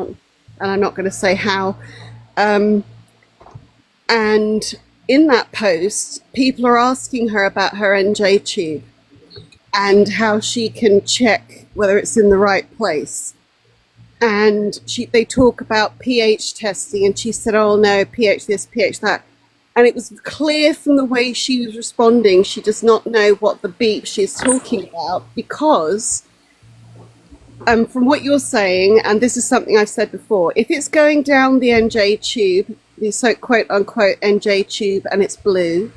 account, and I'm not going to say how. And in that post, people are asking her about her NJ tube and how she can check whether it's in the right place. And they talk about pH testing, and she said, oh no, pH this, pH that. And it was clear from the way she was responding, she does not know what the beep she's talking about, because from what you're saying, and this is something I've said before, if it's going down the NJ tube, the so quote unquote NJ tube, and it's blue,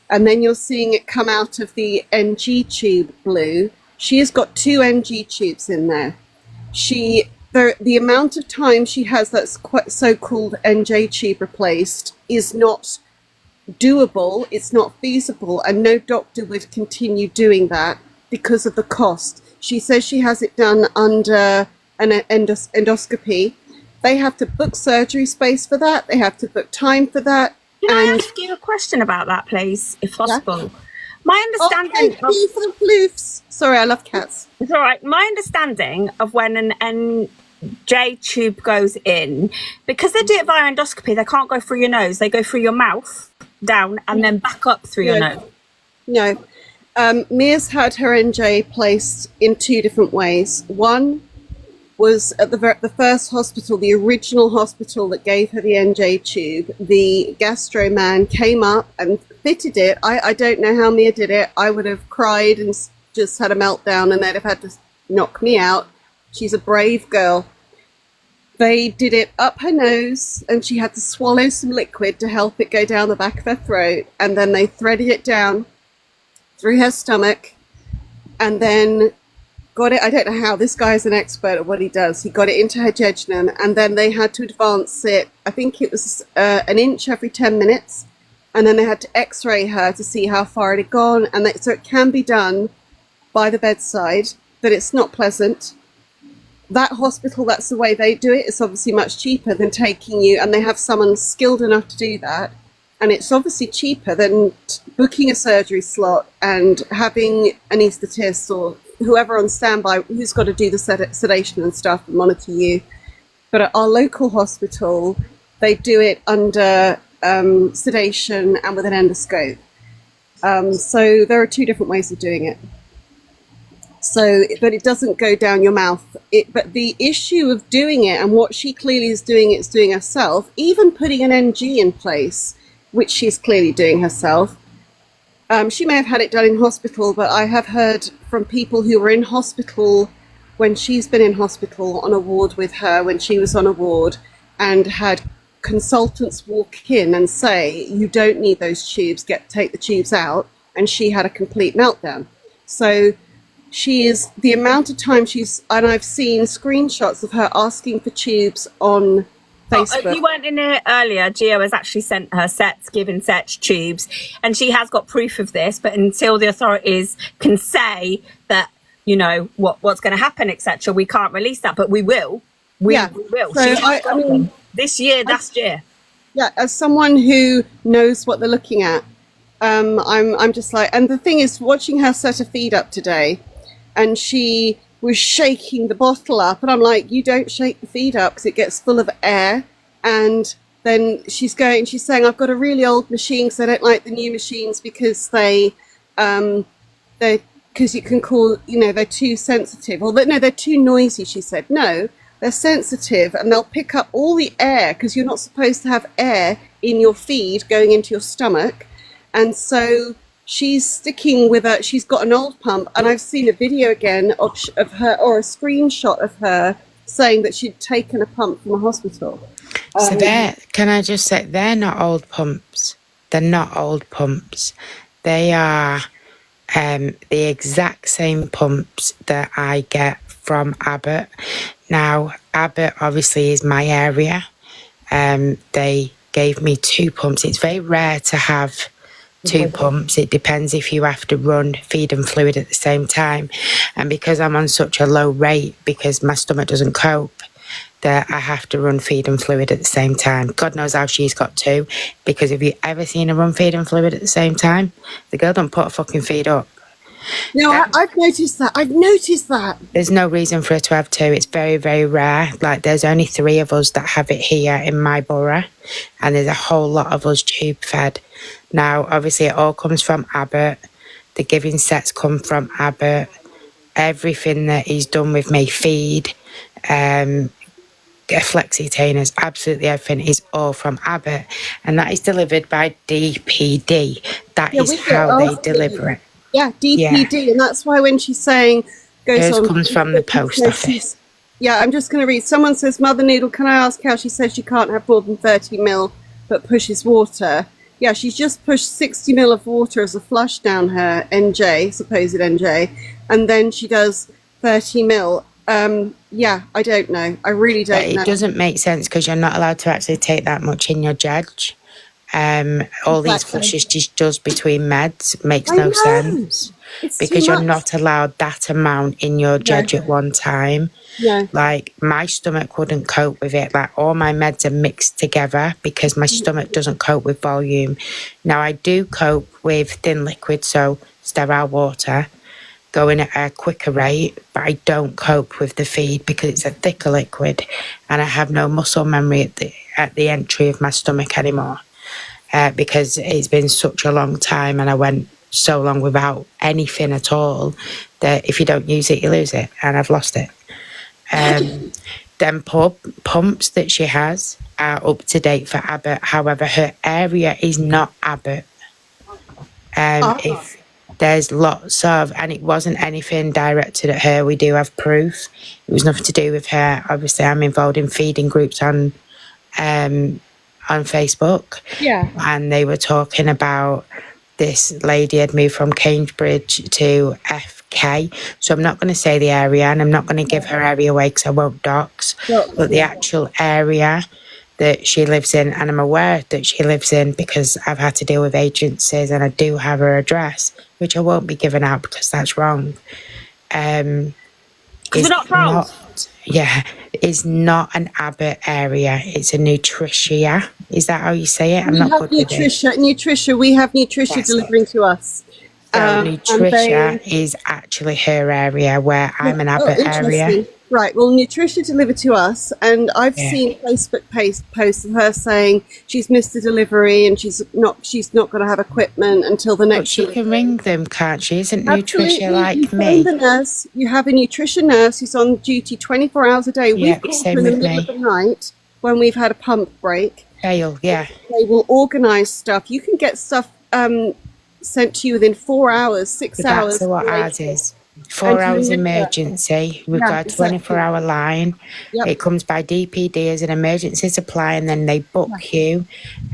and then you're seeing it come out of the NG tube blue, she has got 2 NG tubes in there. The amount of time she has that so-called NJ tube replaced is not doable, it's not feasible, and no doctor would continue doing that because of the cost. She says she has it done under an endoscopy. They have to book surgery space for that, they have to book time for that. Can I ask you a question about that, please, if possible? Yeah. My understanding for the floofs. Sorry, I love cats. It's all right. My understanding of when an NJ tube goes in, because they do it via endoscopy, they can't go through your nose, they go through your mouth down and then back up through your nose. No. Mia's had her NJ placed in 2 different ways. One was at the first hospital, the original hospital that gave her the NJ tube. The gastro man came up and fitted it. I don't know how Mia did it. I would have cried and just had a meltdown, and they'd have had to knock me out. She's a brave girl. They did it up her nose, and she had to swallow some liquid to help it go down the back of her throat, and then they threaded it down through her stomach, and then got it, I don't know how, this guy's an expert at what he does, he got it into her jejunum, and then they had to advance it, I think it was an inch every 10 minutes, and then they had to x-ray her to see how far it had gone, and so it can be done by the bedside, but it's not pleasant. That hospital, that's the way they do it. It's obviously much cheaper than taking you, and they have someone skilled enough to do that, and it's obviously cheaper than booking a surgery slot and having an anaesthetist or whoever on standby who's got to do the sedation and stuff and monitor you. But at our local hospital, they do it under sedation and with an endoscope. So there are 2 different ways of doing it. So, but it doesn't go down your mouth. But the issue of doing it, and what she clearly is doing herself, even putting an NG in place, which she's clearly doing herself. She may have had it done in hospital, but I have heard from people who were in hospital when she's been in hospital on a ward with her, when she was on a ward, and had consultants walk in and say, you don't need those tubes, take the tubes out, and she had a complete meltdown. So she is, the amount of time and I've seen screenshots of her asking for tubes on Facebook. You weren't in it earlier. Gio has actually sent her given sets tubes, and she has got proof of this, but until the authorities can say that, you know, what's going to happen, etc., we can't release that, but we will. We will. So I mean, this year, last year. Yeah, as someone who knows what they're looking at, I'm just like, and the thing is, watching her set a feed up today, and she was shaking the bottle up, and I'm like, you don't shake the feed up because it gets full of air. And then she's saying, I've got a really old machine because I don't like the new machines because because you can call, you know, they're too sensitive, or no, they're too noisy. She said, no, they're sensitive and they'll pick up all the air because you're not supposed to have air in your feed going into your stomach. And so she's sticking with she's got an old pump, and I've seen a video again of her, or a screenshot of her saying that she'd taken a pump from a hospital. So can I just say, they're not old pumps. They're not old pumps. They are the exact same pumps that I get from Abbott. Now, Abbott obviously is my area. They gave me 2 pumps. It's very rare to have 2 pumps. It depends if you have to run feed and fluid at the same time. And because I'm on such a low rate, because my stomach doesn't cope, that I have to run feed and fluid at the same time. God knows how she's got 2, because have you ever seen her run feed and fluid at the same time? The girl don't put a fucking feed up. No, I've noticed that. I've noticed that. There's no reason for her to have two. It's very, very rare. Like, there's only 3 of us that have it here in my borough, and there's a whole lot of us tube fed. Now, obviously, it all comes from Abbott. The giving sets come from Abbott. Everything that he's done with me, feed, flexitainers, absolutely everything is all from Abbott, and that is delivered by DPD. That is how they deliver it. Yeah, DPD, and that's why when she's saying Hers comes from the post office. Yeah, I'm just going to read. Someone says, Mother Noodle, can I ask how she says she can't have more than 30 ml but pushes water? Yeah, she's just pushed 60 ml of water as a flush down her NJ, supposed NJ, and then she does 30 ml. Yeah, I don't know. I really don't know. It doesn't make sense because you're not allowed to actually take that much in your judge. All these flushes she does between meds makes no sense because you're not allowed that amount in your judge at one time. Yeah. Like, my stomach wouldn't cope with it. Like, all my meds are mixed together because my stomach doesn't cope with volume. Now, I do cope with thin liquid, so sterile water, going at a quicker rate, but I don't cope with the feed because it's a thicker liquid and I have no muscle memory at the entry of my stomach anymore. Because it's been such a long time and I went so long without anything at all that if you don't use it, you lose it, and I've lost it. Them pumps that she has are up to date for Abbott. However, her area is not Abbott. If there's lots of, and it wasn't anything directed at her, we do have proof. It was nothing to do with her. Obviously, I'm involved in feeding groups on Facebook. Yeah. And they were talking about this lady had moved from Cambridge to FK. So I'm not going to say the area, and I'm not going to give her area away because I won't dox. But the actual area that she lives in, and I'm aware that she lives in because I've had to deal with agencies and I do have her address, which I won't be giving out because that's wrong. Because we're not trolls. Is not an Abbott area. It's a Nutritia. Is that how you say it? We have Nutritia. We have Nutritia delivering to us. So Nutritia is actually her area where I'm an Abbott area. Right. Well, Nutritia delivered to us, and I've seen Facebook posts of her saying she's missed the delivery and she's not going to have equipment until the next. But she can ring them, can't she? Isn't Absolutely. Nutritia like you me? The nurse. You have a nutrition nurse who's on duty 24 hours a day. Yeah, We've called same her in the with middle me. of the night when we've had a pump break. Fail, yeah. They will organise stuff. You can get stuff sent to you within 4 hours, 6 hours. That's what ours is. 4 hours emergency. We've got a 24-hour line. Yep. It comes by DPD as an emergency supply, and then they book you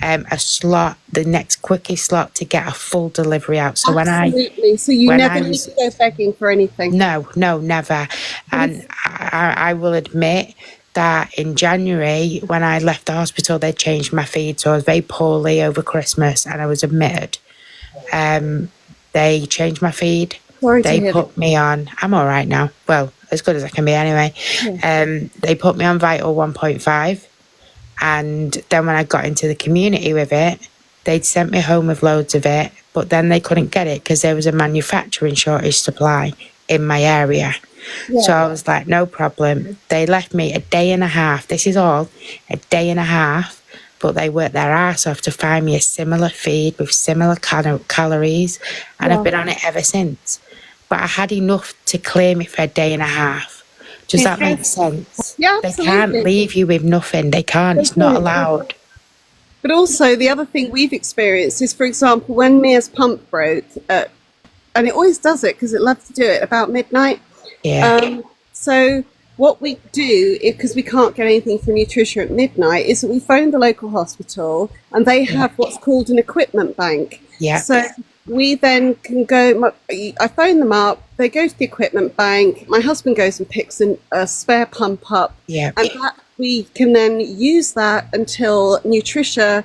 a slot, the next quickest slot to get a full delivery out. So Absolutely. So you never need to go begging for anything. No, never. And I will admit that in January, when I left the hospital, they changed my feed. So I was very poorly over Christmas and I was admitted. They changed my feed. They put me on, I'm all right now. Well, as good as I can be anyway. Yeah. They put me on Vital 1.5. And then when I got into the community with it, they'd sent me home with loads of it. But then they couldn't get it because there was a manufacturing shortage supply in my area. Yeah. So I was like, no problem. They left me a day and a half. This is all, a day and a half. But they worked their ass off to find me a similar feed with similar calories. And I've been on it ever since. But I had enough to clear me for a day and a half. Does that make sense? Yeah, absolutely. They can't leave you with nothing. They can't. It's not allowed. But also, the other thing we've experienced is, for example, when Mia's pump broke, and it always does it because it loves to do it about midnight. Yeah. So what we do, because we can't get anything from Nutrition at midnight, is that we phone the local hospital and they have what's called an equipment bank. Yeah. So we then can go, I phone them up, they go to the equipment bank, my husband goes and picks a spare pump up, and that we can then use that until Nutritia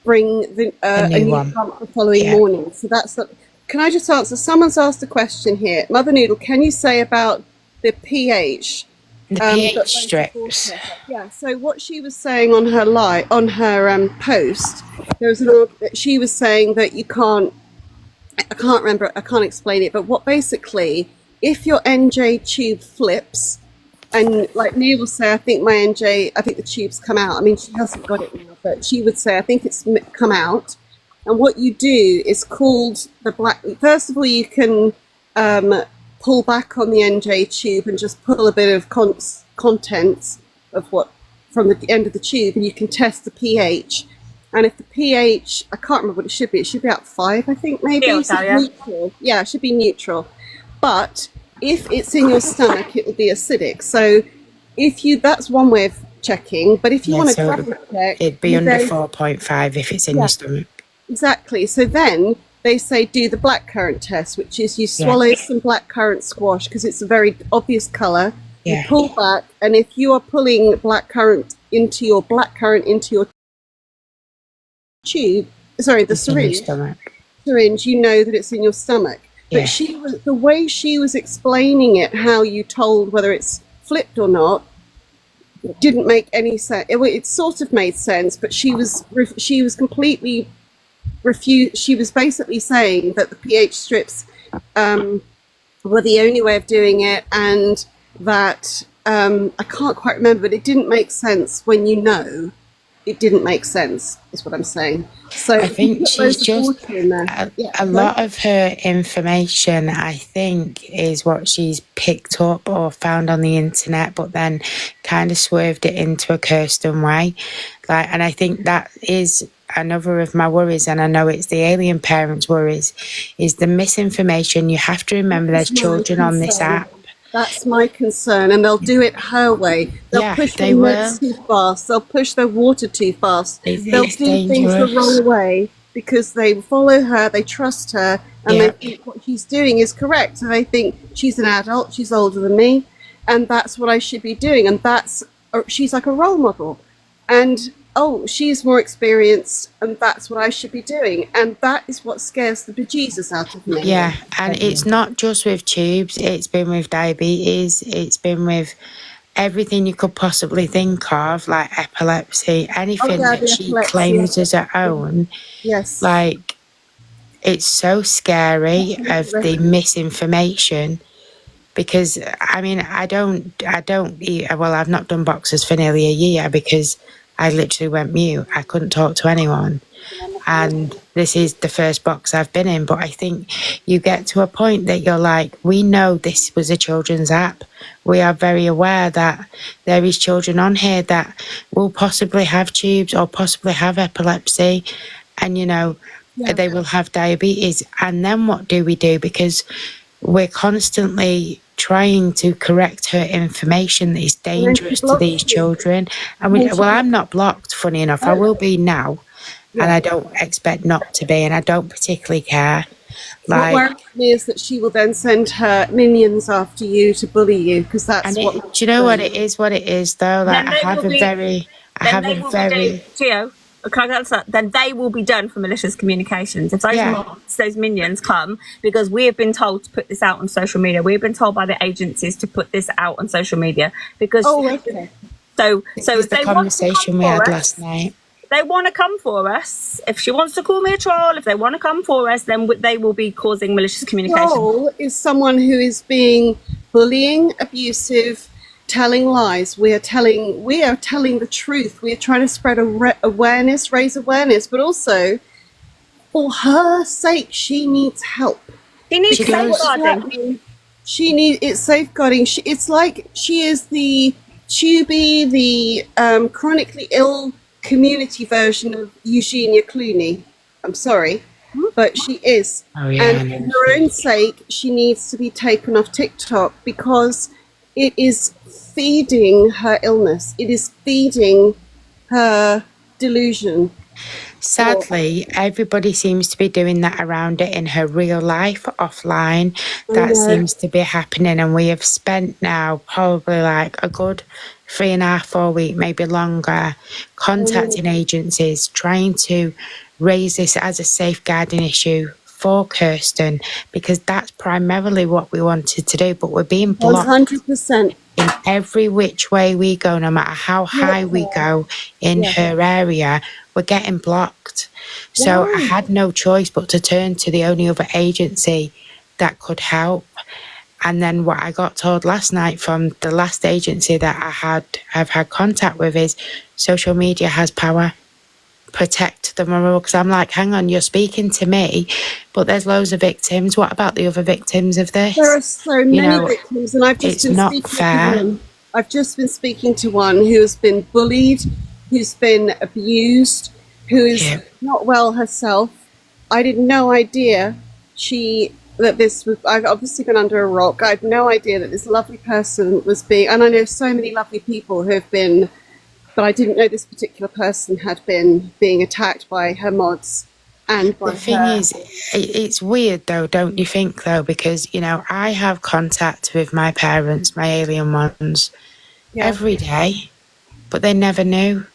bring a new pump the following morning. So that's can I just answer? Someone's asked a question here. Mother Noodle, can you say about the pH? The pH strips. Yeah, so what she was saying on her post, there was she was saying that you can't I can't remember, I can't explain it, but what basically, if your NJ tube flips, and like Mia will say, I think my NJ, I think the tube's come out. I mean, she hasn't got it now, but she would say, I think it's come out. And what you do is called the black. First of all, you can pull back on the NJ tube and just pull a bit of contents of what from the end of the tube, and you can test the pH. And if the pH, I can't remember what it should be. It should be about 5, I think, maybe. Neutral. Yeah, it should be neutral. But if it's in your stomach, it will be acidic. So if you, that's one way of checking. But if you want to double check, it'd be under 4.5 if it's in your stomach. Exactly. So then they say do the blackcurrant test, which is you swallow some blackcurrant squash because it's a very obvious colour. You pull back, and if you are pulling blackcurrant into your tube, sorry, the syringe, you know that it's in your stomach. But she was, the way she was explaining it, how you told whether it's flipped or not, didn't make any sense. It sort of made sense, but she was completely refused. She was basically saying that the pH strips were the only way of doing it, and that I can't quite remember, but it didn't make sense when you know. It didn't make sense, is what I'm saying. So I think she's just a lot of her information, I think, is what she's picked up or found on the internet, but then kind of swerved it into a Kirsten way. And I think that is another of my worries, and I know it's the alien parents' worries, is the misinformation. You have to remember there's children on this app. That's my concern, and they'll do it her way. They'll push their milk too fast. They'll push their water too fast. They'll do things the wrong way because they follow her, they trust her, and they think what she's doing is correct. And they think she's an adult, she's older than me, and that's what I should be doing. And she's like a role model. And she's more experienced, and that's what I should be doing. And that is what scares the bejesus out of me. Yeah, and it's not just with tubes. It's been with diabetes. It's been with everything you could possibly think of, like epilepsy, anything that she claims as her own. Yes. Like, it's so scary of the misinformation. Because, I mean, I've not done boxers for nearly a year because I literally went mute. I couldn't talk to anyone. And this is the first box I've been in. But I think you get to a point that you're like, we know this was a children's app. We are very aware that there is children on here that will possibly have tubes or possibly have epilepsy. And, they will have diabetes. And then what do we do? Because we're constantly trying to correct her information that is dangerous to these children. I'm not blocked, funny enough. I will be now, and I don't expect not to be, and I don't particularly care. What worries me is that she will then send her minions after you to bully you, because that's do you know what it is? What it is, though? Like, Gio, then they will be done for malicious communications. If those minions come, because we have been told to put this out on social media. We've been told by the agencies to put this out on social media because. So the conversation we had last night. They want to come for us. If she wants to call me a troll, if they want to come for us, then they will be causing malicious communication. Troll is someone who is being bullying, abusive, telling lies. We are telling the truth. We are trying to spread awareness, raise awareness, but also for her sake, she needs help. She needs safeguarding. It's safeguarding. It's like she is the Tubi, the chronically ill community version of Eugenia Clooney. I'm sorry, but she is. And for her own sake, she needs to be taken off TikTok because it is feeding her illness. It is feeding her delusion. Sadly, everybody seems to be doing that around it in her real life, offline. That seems to be happening, and we have spent now probably like a good 3.5, 4 weeks, maybe longer, contacting agencies, trying to raise this as a safeguarding issue for Kirsten, because that's primarily what we wanted to do, but we're being blocked. 100%. in every which way we go, no matter how high we go in her area, we're getting blocked. So I had no choice but to turn to the only other agency that could help. And then what I got told last night from the last agency that I've had contact with is social media has power. Protect the vulnerable. Because I'm like, hang on, you're speaking to me, but there's loads of victims. What about the other victims of this? There are so many victims, and I've just it's been not speaking fair. to one. I've just been speaking to one who has been bullied, who's been abused, who is not well herself. I had no idea I've obviously been under a rock. I had no idea that this lovely person was and I know so many lovely people who have been, but I didn't know this particular person had been being attacked by her mods. And by the thing is, it's weird though, don't you think though? Because, you know, I have contact with my parents, my alien ones, every day, but they never knew.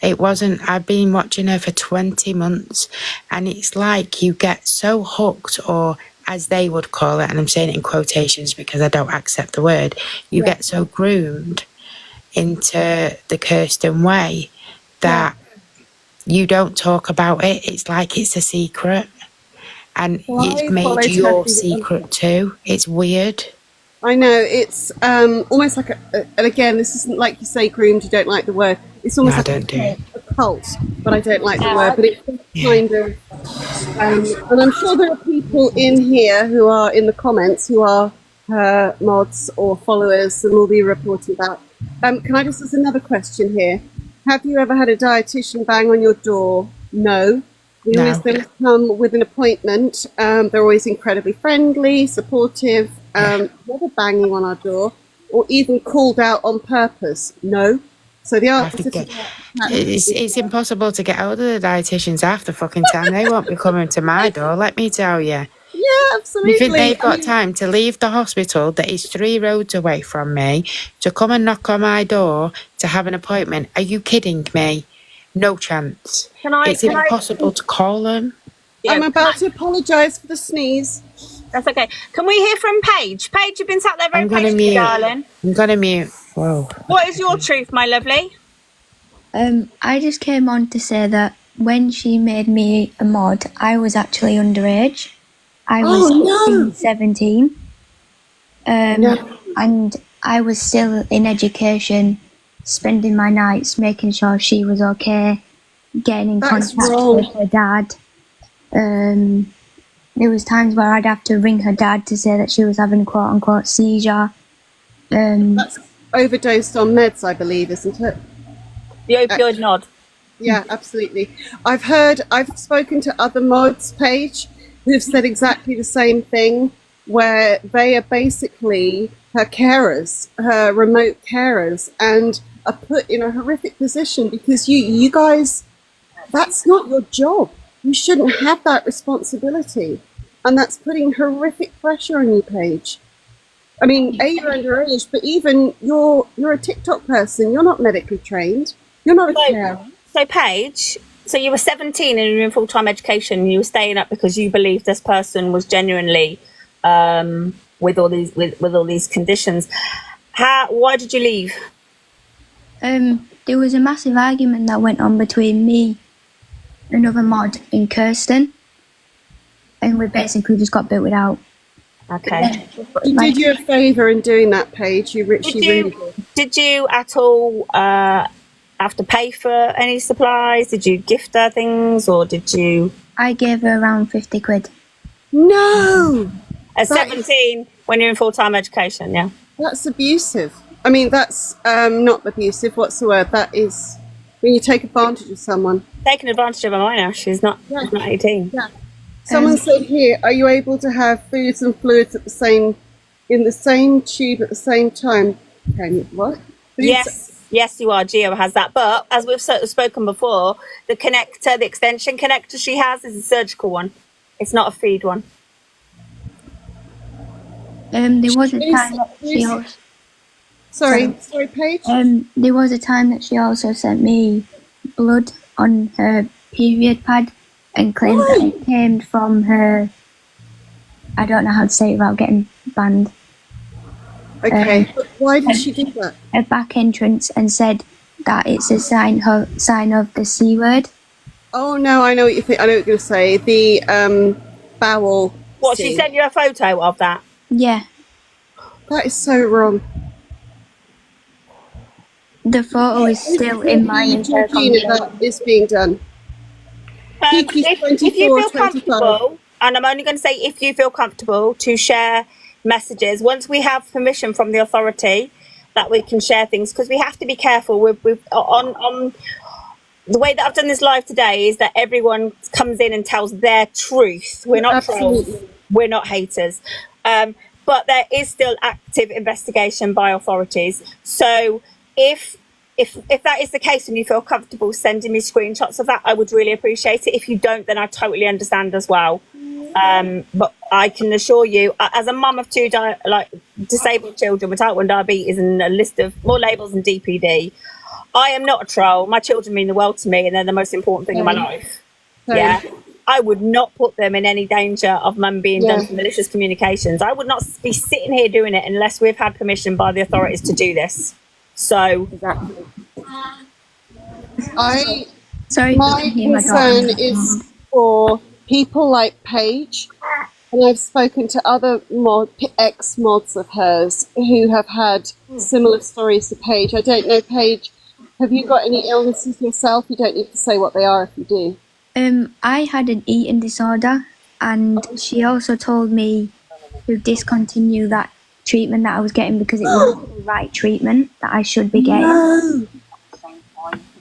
It wasn't, I've been watching her for 20 months, and it's like you get so hooked, or as they would call it, and I'm saying it in quotations because I don't accept the word, you get so groomed into the Kirsten way that you don't talk about it. It's like it's a secret, and it's made your secret too. It's weird. I know, it's almost like and again, this isn't like you say groomed, you don't like the word. It's almost like a cult, but I don't like the word. But it's kind of, and I'm sure there are people in here who are in the comments who are her mods or followers and will be reporting that. Can I just ask another question here? Have you ever had a dietitian bang on your door? No. We always come with an appointment. They're always incredibly friendly, supportive, never banging on our door, or even called out on purpose. No. So the answer to it's impossible to get hold of the dietitians half the fucking time. They won't be coming to my door, let me tell you. Yeah, absolutely. You think they've got time to leave the hospital that is 3 roads away from me to come and knock on my door to have an appointment? Are you kidding me? No chance. It's impossible to call them. I'm about to apologise for the sneeze. That's okay. Can we hear from Paige? Paige, you've been sat there very patiently, darling. I'm going to mute. Whoa. What is your truth, my lovely? I just came on to say that when she made me a mod, I was actually underage. I was 17. And I was still in education, spending my nights making sure she was okay, getting in contact with her dad. There was times where I'd have to ring her dad to say that she was having a quote-unquote seizure. That's overdosed on meds, I believe, isn't it? The opioid nod. Yeah, absolutely. I've spoken to other mods, Paige, who've said exactly the same thing, where they are basically her carers, her remote carers, and are put in a horrific position because you guys, that's not your job. You shouldn't have that responsibility. And that's putting horrific pressure on you, Paige. I mean, you're underage, but even you're a TikTok person. You're not medically trained. You're not a carer. So, Paige, so you were 17 and you were in full-time education. And you were staying up because you believed this person was genuinely with all these conditions. Why did you leave? There was a massive argument that went on between me, another mod, and Kirsten, and we basically just got booted out. Okay. You did you a favour in doing that, Paige. Did you at all have to pay for any supplies? Did you gift her things, or did you? I gave her around 50 quid. No! At 17, when you're in full-time education, yeah. That's abusive. I mean, that's not abusive. What's the word? That is when you take advantage of someone. Taking advantage of a minor. She's not 18. Yeah. Someone said here, are you able to have foods and fluids in the same tube at the same time? Can you? What? Yes, you are. Geo has that. But as we've spoken before, the extension connector she has is a surgical one. It's not a feed one. There was a time that she also... Sorry, Paige? There was a time that she also sent me blood on her period pad and claimed that it came from her... I don't know how to say it without getting banned. Okay, but why did she do that? a back entrance and said that it's a sign of the C word. Oh no, I know what you think. I know what you're going to say. The bowel. What, she scene. sent you a photo of that? Yeah, That is so wrong. the photo is still in mine and her Georgina, computer. that is being done. Kiki's If you 24, feel 25. comfortable, and I'm only going to say if you feel comfortable to share messages, once we have permission from the authority that we can share things, because we have to be careful with on the way that I've done this live today is that everyone comes in and tells their truth. We're not trolls, Absolutely. we're not haters, but there is still active investigation by authorities. So if that is the case and you feel comfortable sending me screenshots of that, I would really appreciate it. If you don't, then I totally understand as well. But I can assure you, as a mum of two disabled children with type 1 diabetes and a list of more labels than DPD, I am not a troll. My children mean the world to me and they're the most important thing in my life. Same. Yeah. I would not put them in any danger of mum being done for malicious communications. I would not be sitting here doing it unless we've had permission by the authorities to do this. So Exactly. Sorry, My concern is for people like Paige, and I've spoken to other ex-mods of hers who have had similar stories to Paige. I don't know, Paige, have you got any illnesses yourself? You don't need to say what they are if you do. I had an eating disorder, and she also told me to discontinue that treatment that I was getting because it wasn't the right treatment that I should be getting. No.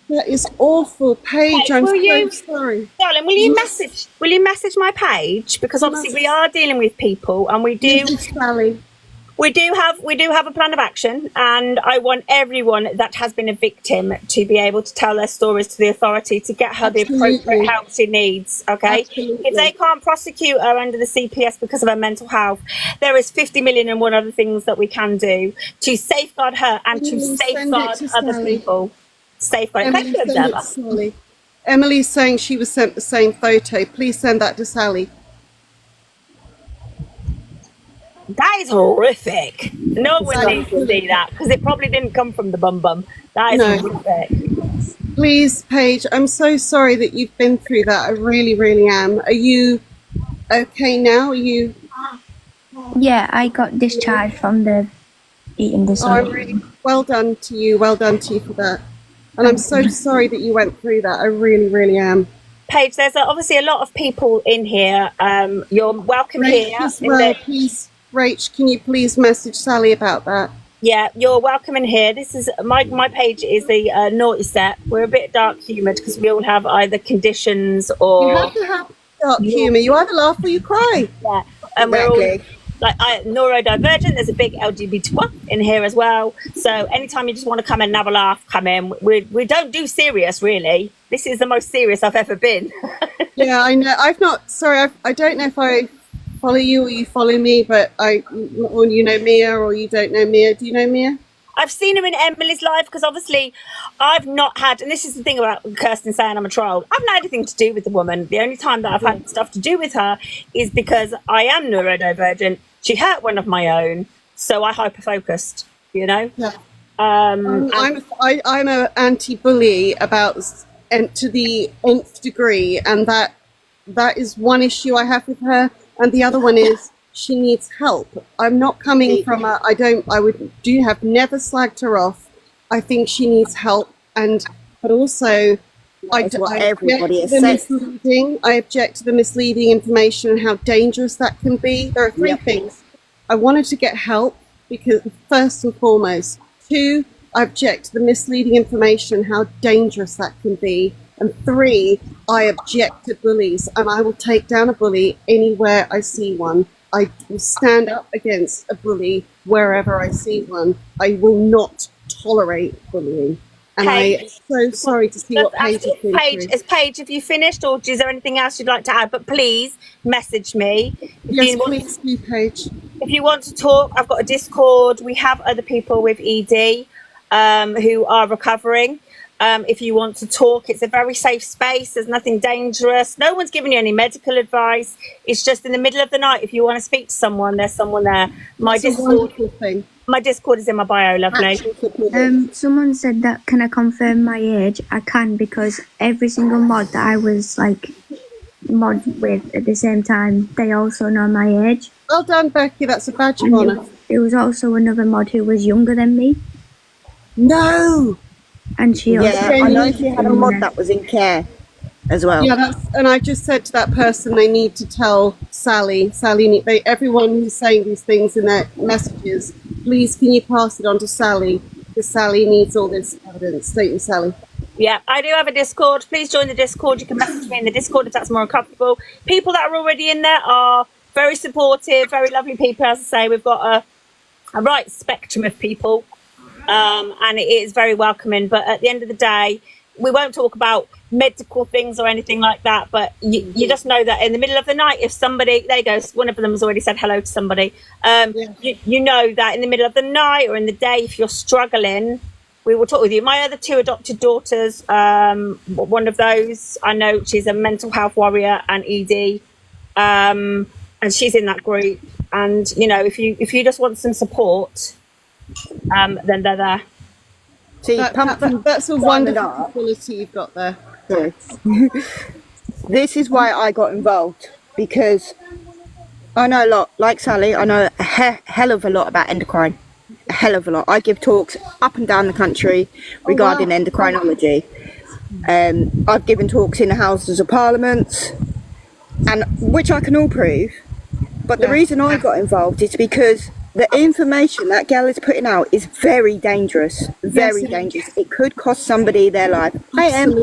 That is awful, Paige. I'm so sorry. Darling, will you message my page, because obviously we are dealing with people and we do Sally. we do have a plan of action, and I want everyone that has been a victim to be able to tell their stories to the authority to get her the appropriate help she needs. Okay, Absolutely. if they can't prosecute her under the CPS because of her mental health, there is 50 million and one other things that we can do to safeguard her and to safeguard other people. Safeguard. Thank you, Observer. Emily's saying she was sent the same photo. Please send that to Sally. That is horrific. No one needs to see that because it probably didn't come from the bum bum. That is horrific. Please, Paige, I'm so sorry that you've been through that. I really, really am. Are you okay now? Are you? Yeah, I got discharged from the eating disorder. Well done to you. Well done to you for that. And I'm so sorry that you went through that. I really, really am. Paige, there's obviously a lot of people in here. You're welcome here. Please, Rach, can you please message Sally about that? Yeah, you're welcome in here. This is my page is the naughty set. We're a bit dark humoured because we all have either conditions or. You have to have dark humour. You either laugh or you cry. Yeah, and we're all like neurodivergent. There's a big LGBT in here as well. So anytime you just want to come in and have a laugh, come in. We don't do serious really. This is the most serious I've ever been. Yeah, I know. I've not. Sorry, I don't know if I follow you or you follow me, but or you know Mia or you don't know Mia. Do you know Mia? I've seen her in Emily's live because obviously I've not had, and this is the thing about Kirsten saying I'm a troll, I've not had anything to do with the woman. The only time that I've had stuff to do with her is because I am neurodivergent. She hurt one of my own, so I hyper-focused, you know? Yeah. I'm a anti-bully to the nth degree, and that is one issue I have with her, and the other one is she needs help. I'm not coming from have never slagged her off. I think she needs help, but also I object to the misleading information and how dangerous that can be. There are three things. I wanted to get help because first and foremost. 2, I object to the misleading information and how dangerous that can be. And 3, I object to bullies, and I will take down a bully anywhere I see one. I will stand up against a bully wherever I see one. I will not tolerate bullying. And I'm so sorry to see what Paige has been through. Paige, have you finished, or is there anything else you'd like to add? But please message me. Yes, please do, Paige. If you want to talk, I've got a Discord. We have other people with ED who are recovering. If you want to talk, it's a very safe space. There's nothing dangerous. No one's giving you any medical advice. It's just in the middle of the night. If you want to speak to someone, there's someone there. It's a wonderful thing. My Discord is in my bio, lovely. Someone said that, can I confirm my age? I can, because every single mod that I was like mod with at the same time, they also know my age. Well done, Becky. That's a badge of And honour. there was also another mod who was younger than me, No. and she also Yeah, I know she had a mod that was in care as well. Yeah, and I just said to that person, they need to tell Sally. Everyone who's saying these things in their messages, please can you pass it on to Sally, because Sally needs all this evidence. Don't you, Sally? Yeah, I do have a Discord. Please join the Discord. You can message me in the Discord if that's more comfortable. People that are already in there are very supportive, very lovely people. As I say, we've got a right spectrum of people, and it is very welcoming. But at the end of the day, we won't talk about medical things or anything like that. But you just know that in the middle of the night, if somebody, there you go, one of them has already said hello to somebody. You know that in the middle of the night or in the day, if you're struggling, we will talk with you. My other two adopted daughters, one of those, I know she's a mental health warrior and ED, and she's in that group. And you know, if you just want some support, then they're there. See, That's a wonderful quality you've got there. Sorry. This is why I got involved, because I know a lot, like Sally, I know a hell of a lot about endocrine. A hell of a lot. I give talks up and down the country regarding endocrinology. I've given talks in the Houses of Parliament, and which I can all prove. But the reason I got involved is because the information that gal is putting out is very dangerous. Very dangerous. It could cost somebody their life. And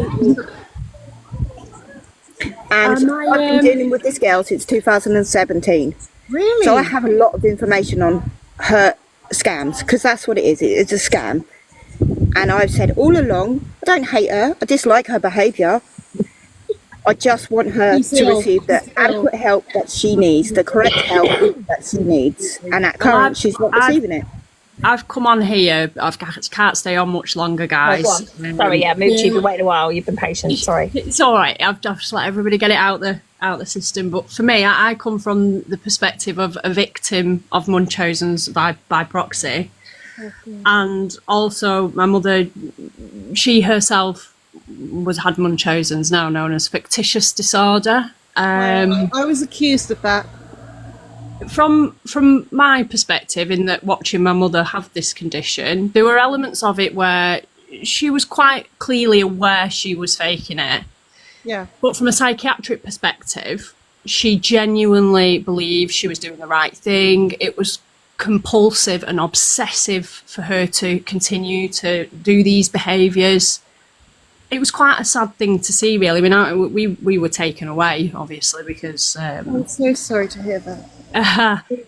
I've been dealing with this girl since 2017. Really? So I have a lot of information on her scams, because that's what it is. It's a scam. And I've said all along, I don't hate her. I dislike her behaviour. I just want her to receive the adequate help that she needs, the correct help that she needs. And at current, she's not receiving it. I've come on here. I can't stay on much longer, guys. Sorry, Mooch, you've been waiting a while. You've been patient. Sorry. It's all right. I've just let everybody get it out the system. But for me, I come from the perspective of a victim of Munchausen's by proxy, and also my mother. She herself had Munchausen's, now known as fictitious disorder. I was accused of that. From my perspective, in that watching my mother have this condition, there were elements of it where she was quite clearly aware she was faking it. Yeah. But from a psychiatric perspective, she genuinely believed she was doing the right thing. It was compulsive and obsessive for her to continue to do these behaviours. It was quite a sad thing to see, really. I mean, we were taken away, obviously, because... I'm so sorry to hear that.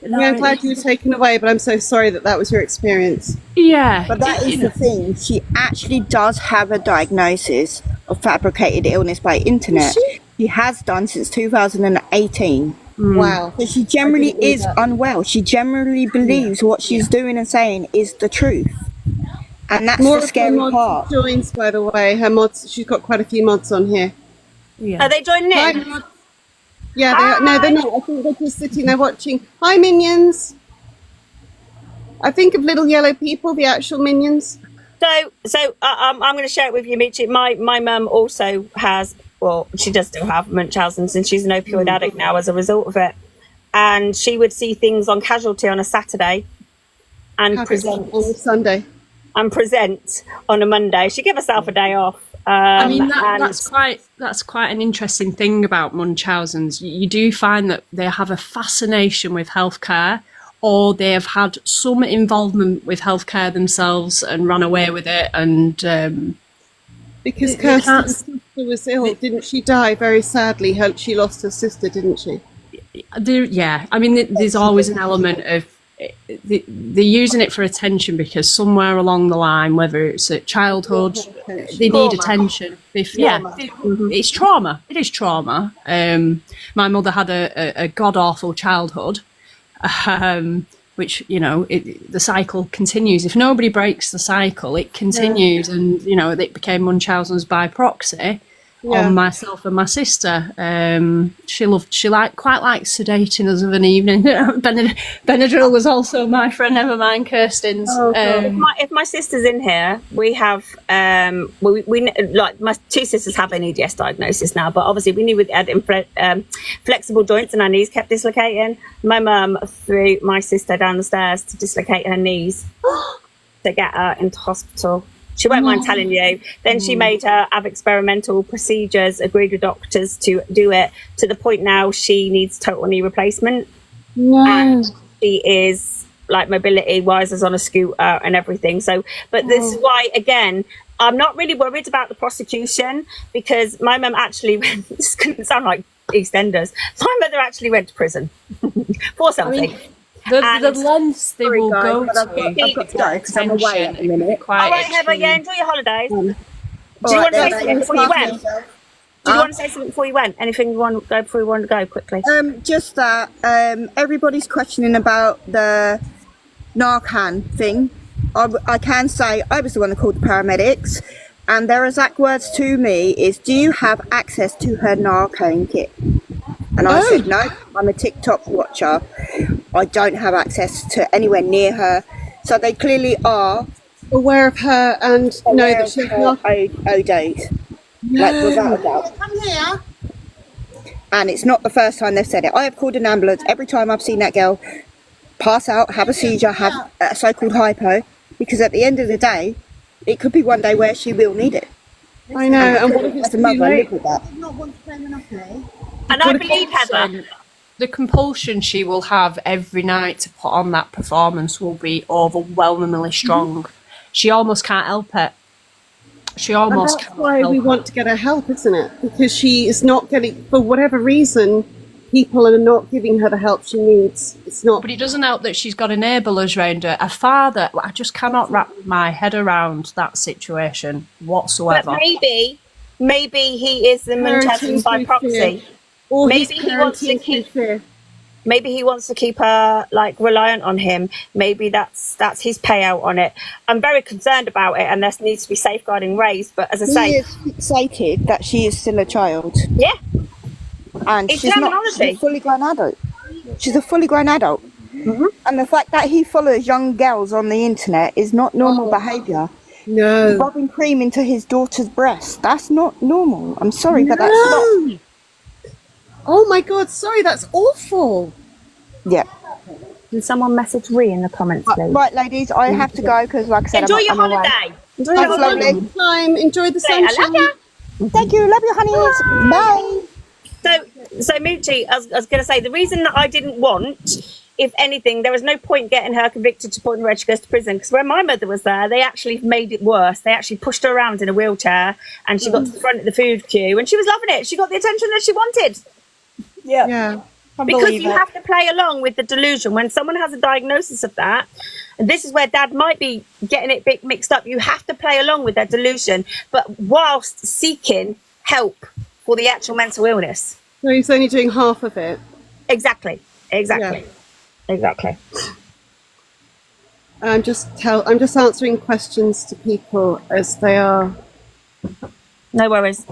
No, I'm glad you were taken away, but I'm so sorry that was your experience. Yeah. But that is the thing. She actually does have a diagnosis of fabricated illness by internet. She has done since 2018. Wow. So she generally is unwell. She generally believes what she's doing and saying is the truth. And that's the scary part. Joins, by the way, her mods. She's got quite a few mods on here. Yeah. Are they joining in? Hi. Yeah, they are. No, they're not. I think they're just sitting there watching. Hi, minions. I think of little yellow people, the actual minions. So I'm going to share it with you, Michi. My mum also has, well, she does still have Munchausen's, and she's an opioid addict now as a result of it. And she would see things on Casualty on a Saturday and present on a Sunday. And present on a Monday. She give herself a day off. I mean, that's quite an interesting thing about Munchausen's. You do find that they have a fascination with healthcare, or they have had some involvement with healthcare themselves and run away with it. And because Kirsten's sister was ill, didn't she die very sadly? She lost her sister, didn't she? Yeah, I mean, there's always an element of they're using it for attention, because somewhere along the line, whether it's at childhood, they need attention. It's trauma. It is trauma. My mother had a god-awful childhood, which, you know, the cycle continues. If nobody breaks the cycle, it continues. And, you know, it became Munchausen's by proxy. on myself and my sister. She quite likes sedating us of an evening. Benadryl was also my friend, never mind Kirsten's. If my sister's in here, we have we like my two sisters have an EDS diagnosis now, but obviously we knew we had flexible joints and our knees kept dislocating. My mum threw my sister down the stairs to dislocate her knees to get her into hospital. She won't mind telling you. Then she made her have experimental procedures, agreed with doctors to do it, to the point now she needs total knee replacement. And she is like mobility wise is on a scooter and everything. So, but this is why, again, I'm not really worried about the prosecution, because my mum actually went, this couldn't sound like EastEnders, my mother actually went to prison for something. The lengths they will go to. I've got to go because I'm away at the minute. All right, Heather, enjoy your holidays. Do you want to say something before you went? Did you want to say something before you went? Anything you want to go before you want to go quickly? Just that everybody's questioning about the Narcan thing. I can say I was the one that called the paramedics, and their exact words to me is, "Do you have access to her Narcan kit?" And I said, "No, I'm a TikTok watcher. I don't have access to anywhere near her." So they clearly are aware of her and know that she's not ODs. Like, without a doubt. Come here. And it's not the first time they've said it. I have called an ambulance every time I've seen that girl pass out, have a seizure, have a so-called hypo, because at the end of the day, it could be one day where she will need it. I know, and what if it's the mother live with that? And I believe, Heather, the compulsion she will have every night to put on that performance will be overwhelmingly strong. She almost can't help it. She almost can't. That's why we want to get her help, isn't it? Because she is not getting, for whatever reason, people are not giving her the help she needs. It's not. But it doesn't help that she's got enablers around her. A father, I just cannot wrap my head around that situation whatsoever. But maybe he is the Munchausen by proxy. Or maybe he wants to keep. Maybe he wants to keep her like reliant on him. Maybe that's his payout on it. I'm very concerned about it, and there needs to be safeguarding raised. But as I say, he is fixated that she is still a child. Yeah, and it's she's not. She's a fully grown adult. She's a fully grown adult. And the fact that he follows young girls on the internet is not normal behaviour. No, rubbing cream into his daughter's breast—that's not normal. I'm sorry, but that's not. Oh my God, sorry, that's awful. Yeah. Can someone message Ree in the comments, please? Right, ladies, I have to go because, like I said, enjoy your I'm holiday. Away. Enjoy your lovely time. Enjoy the sunshine. Thank you. Love you, honeys. Bye. So Moochie, I was going to say, the reason that I didn't want, if anything, there was no point getting her convicted to point where she goes to prison, because when my mother was there, they actually made it worse. They actually pushed her around in a wheelchair, and she got to the front of the food queue, and she was loving it. She got the attention that she wanted. Yeah. Because you have to play along with the delusion. When someone has a diagnosis of that, and this is where Dad might be getting it bit mixed up, you have to play along with that delusion, but whilst seeking help for the actual mental illness. So he's only doing half of it. Exactly. Yeah. Exactly. I'm just answering questions to people as they are. No worries.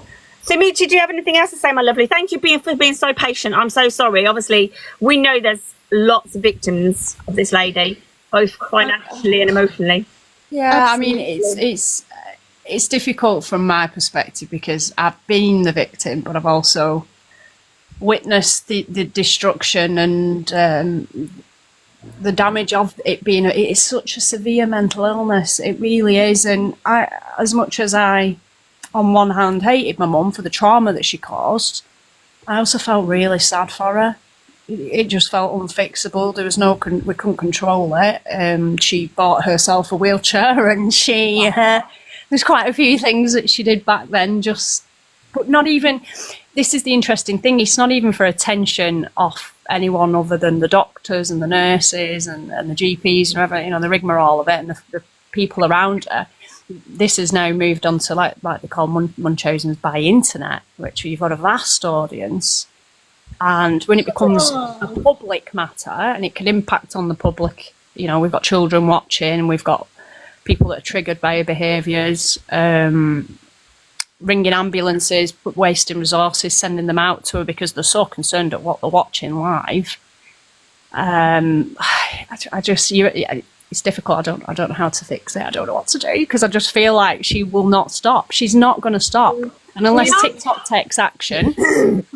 So, Michi, do you have anything else to say, my lovely? Thank you for being so patient. I'm so sorry. Obviously, we know there's lots of victims of this lady, both financially and emotionally. Yeah, absolutely. I mean, it's difficult from my perspective because I've been the victim, but I've also witnessed the destruction and the damage of it being. It is such a severe mental illness. It really is, and as much as I, on one hand, hated my mum for the trauma that she caused, I also felt really sad for her. It just felt unfixable. There was we couldn't control it. She bought herself a wheelchair, and there's quite a few things that she did back then. But not even. This is the interesting thing. It's not even for attention off anyone other than the doctors and the nurses and the GPs and whatever, the rigmarole of it and the people around her. This has now moved on to like they call Munchausen's by internet, which you've got a vast audience, and when it becomes a public matter and it can impact on the public, we've got children watching, we've got people that are triggered by her behaviours. ringing ambulances, wasting resources, sending them out to her because they're so concerned at what they're watching live. It's difficult. I don't know how to fix it. I don't know what to do because I just feel like she will not stop. She's not going to stop. And unless TikTok takes action,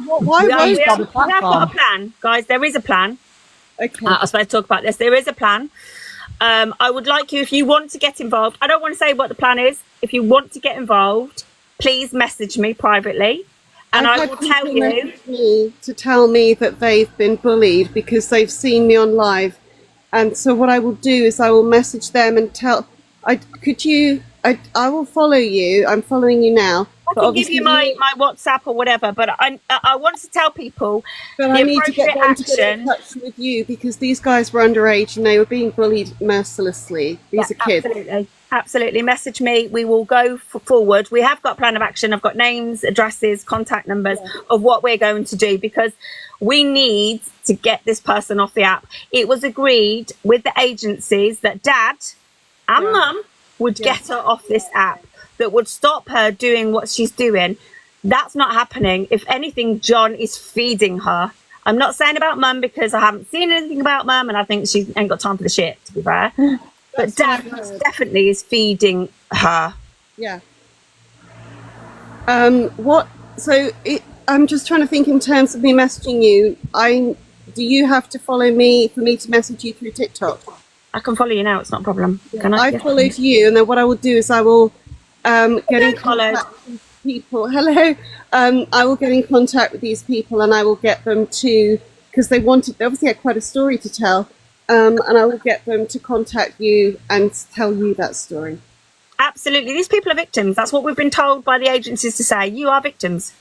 Why we won't have got a plan, guys. There is a plan. Okay. I was supposed to talk about this. There is a plan. I would like you, if you want to get involved, I don't want to say what the plan is. If you want to get involved, please message me privately, and I will tell you. To tell me that they've been bullied because they've seen me on live, and so what I will do is I will message them and tell. I will follow you. I'm following you now. I can give you my WhatsApp or whatever, but I want to tell people. But I need to get them to get in touch with you because these guys were underage and they were being bullied mercilessly. These are kids. Absolutely. Message me. We will go forward. We have got a plan of action. I've got names, addresses, contact numbers of what we're going to do because we need to get this person off the app. It was agreed with the agencies that Dad and Mum would get her off this app, that would stop her doing what she's doing. That's not happening. If anything, John is feeding her. I'm not saying about Mum because I haven't seen anything about Mum and I think she ain't got time for the shit, to be fair. But Dad definitely is feeding her. Yeah. I'm just trying to think in terms of me messaging you. Do you have to follow me for me to message you through TikTok? I can follow you now. It's not a problem. Can I followed you, and then what I will do is I will get in contact with people. Hello. I will get in contact with these people, and I will get them to, because they obviously had quite a story to tell, and I will get them to contact you and tell you that story. Absolutely. These people are victims. That's what we've been told by the agencies to say. You are victims.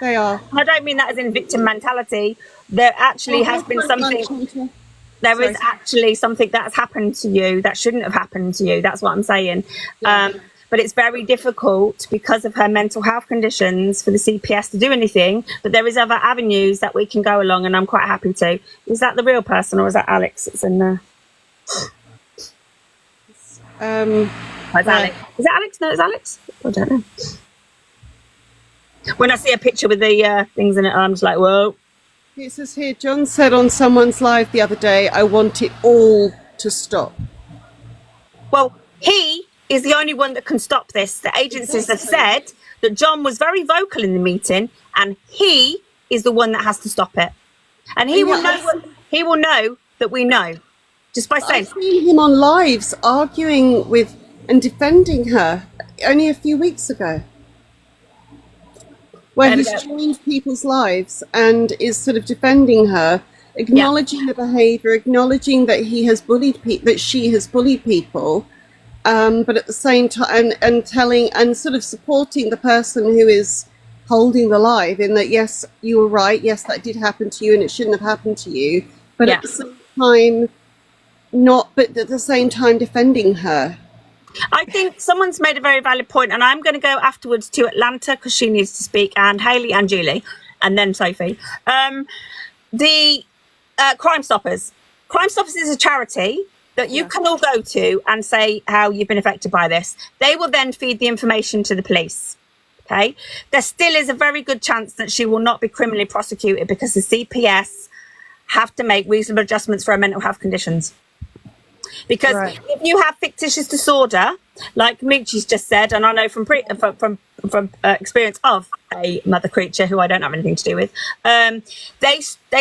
They are. I don't mean that as in victim mentality. There actually has been something. There is actually something that's happened to you that shouldn't have happened to you. That's what I'm saying. Yeah. But it's very difficult because of her mental health conditions for the CPS to do anything. But there is other avenues that we can go along, and I'm quite happy to. Is that the real person or is that Alex that's in there? Alex. Is it Alex? No, it's Alex. I don't know. When I see a picture with the things in it, I'm just like, whoa. It says here, John said on someone's live the other day, I want it all to stop. Well, he is the only one that can stop this. The agencies have said that John was very vocal in the meeting and he is the one that has to stop it. And he will know that we know. Just by saying. I've seen him on lives arguing with and defending her only a few weeks ago. Where he's joined people's lives and is sort of defending her, acknowledging the behaviour, acknowledging that he has bullied that she has bullied people, but at the same time, and telling and sort of supporting the person who is holding the live in that, yes, you were right, yes, that did happen to you and it shouldn't have happened to you, but at the same time, defending her. I think someone's made a very valid point, and I'm going to go afterwards to Atlanta because she needs to speak, and Hayley and Julie, and then Sophie. The Crime Stoppers. Crime Stoppers is a charity that you can all go to and say how you've been affected by this. They will then feed the information to the police. Okay. There still is a very good chance that she will not be criminally prosecuted because the CPS have to make reasonable adjustments for her mental health conditions. Because if you have fictitious disorder, like Moochie's just said, and I know from experience of a mother creature who I don't have anything to do with, they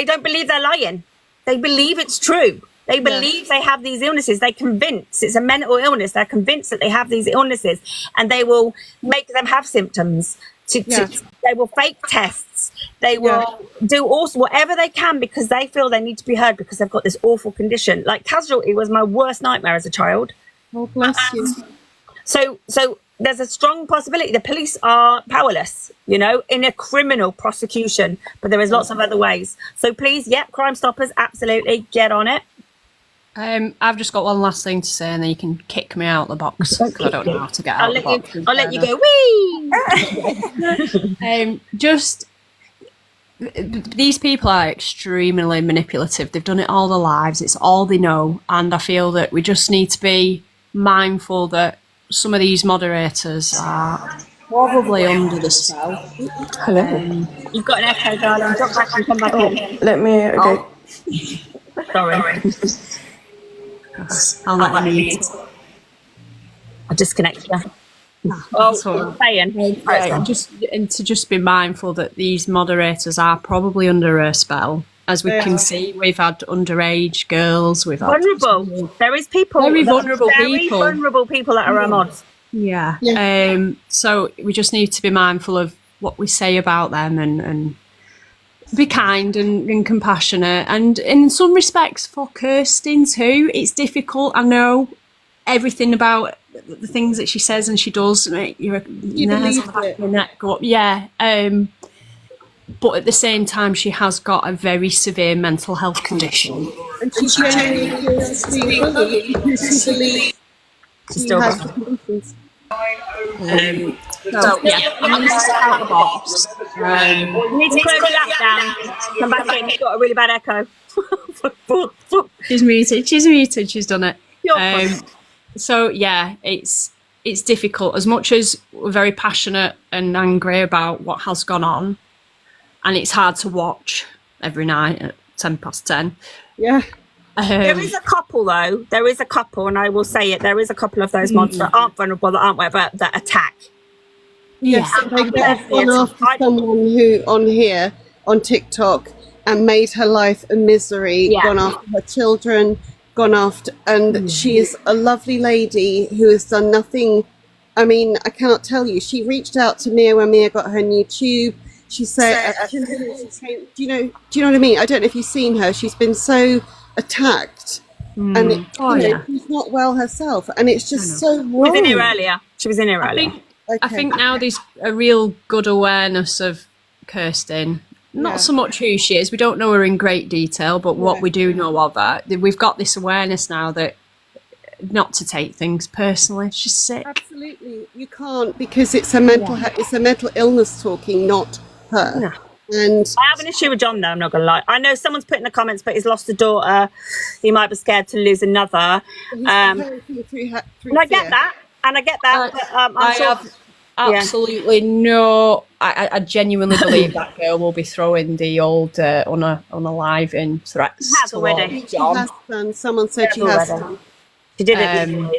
don't believe they're lying. They believe it's true. They believe they have these illnesses. They're convinced it's a mental illness. They're convinced that they have these illnesses, and they will make them have symptoms. They will fake tests. They will do also whatever they can because they feel they need to be heard because they've got this awful condition. Like Casualty was my worst nightmare as a child. Oh, bless you. So there's a strong possibility the police are powerless, in a criminal prosecution, but there is lots of other ways. So please, Crime Stoppers, absolutely get on it. I've just got one last thing to say, and then you can kick me out the box. I don't know how to get out of the box. I'll let you go. Wee! These people are extremely manipulative. They've done it all their lives. It's all they know, and I feel that we just need to be mindful that some of these moderators are probably under the spell. Hello. You've got an echo, darling. Drop back and come back in. Let me. Okay. Sorry. I'll let her mute. I disconnected her. That's what I'm Saying. right, just be mindful that these moderators are probably under a spell. As we can see, we've had underage girls. We've had Vulnerable. There is people. Very vulnerable very people. vulnerable people that are our mods. Yeah. So we just need to be mindful of what we say about them and be kind and compassionate. And in some respects for Kirsten too, it's difficult. I know everything about the things that she says and she does make your hairs on the back of your neck go up. Yeah. But at the same time, she has got a very severe mental health condition. And she genuinely feels being bullied because she believes she has the conditions. So yeah, I'm going to step out the box. You need to close your lap down. Come back in. You've got a really bad echo. She's muted. She's done it. You're fine. So yeah, it's difficult. As much as we're very passionate and angry about what has gone on, and it's hard to watch every night at 10:10. Yeah. There is a couple though. There is a couple, and I will say it. There is a couple of those mods that aren't vulnerable, that aren't whatever, that attack. Yes, they get gone after someone who on here on TikTok and made her life a misery. Yeah. Gone after her children. Gone after, and she is a lovely lady who has done nothing. I mean, I cannot tell you. She reached out to Mia when Mia got her new tube. She said, do you know what I mean? I don't know if you've seen her. She's been so attacked, and she's not well herself, and it's just so wrong. She was in here earlier. I think now there's a real good awareness of Kirsten. Not so much who she is. We don't know her in great detail, but what we do know of her, we've got this awareness now that not to take things personally. She's sick. Absolutely, you can't, because it's a mental illness talking, not her. No. And I have an issue with John though, I'm not gonna lie. I know someone's put in the comments, but he's lost a daughter. He might be scared to lose another. through And I get that. But I'm sure. Have absolutely no. I genuinely believe that girl will be throwing the old unalive threats. Has already. She has done. Someone said she has done. She did it. And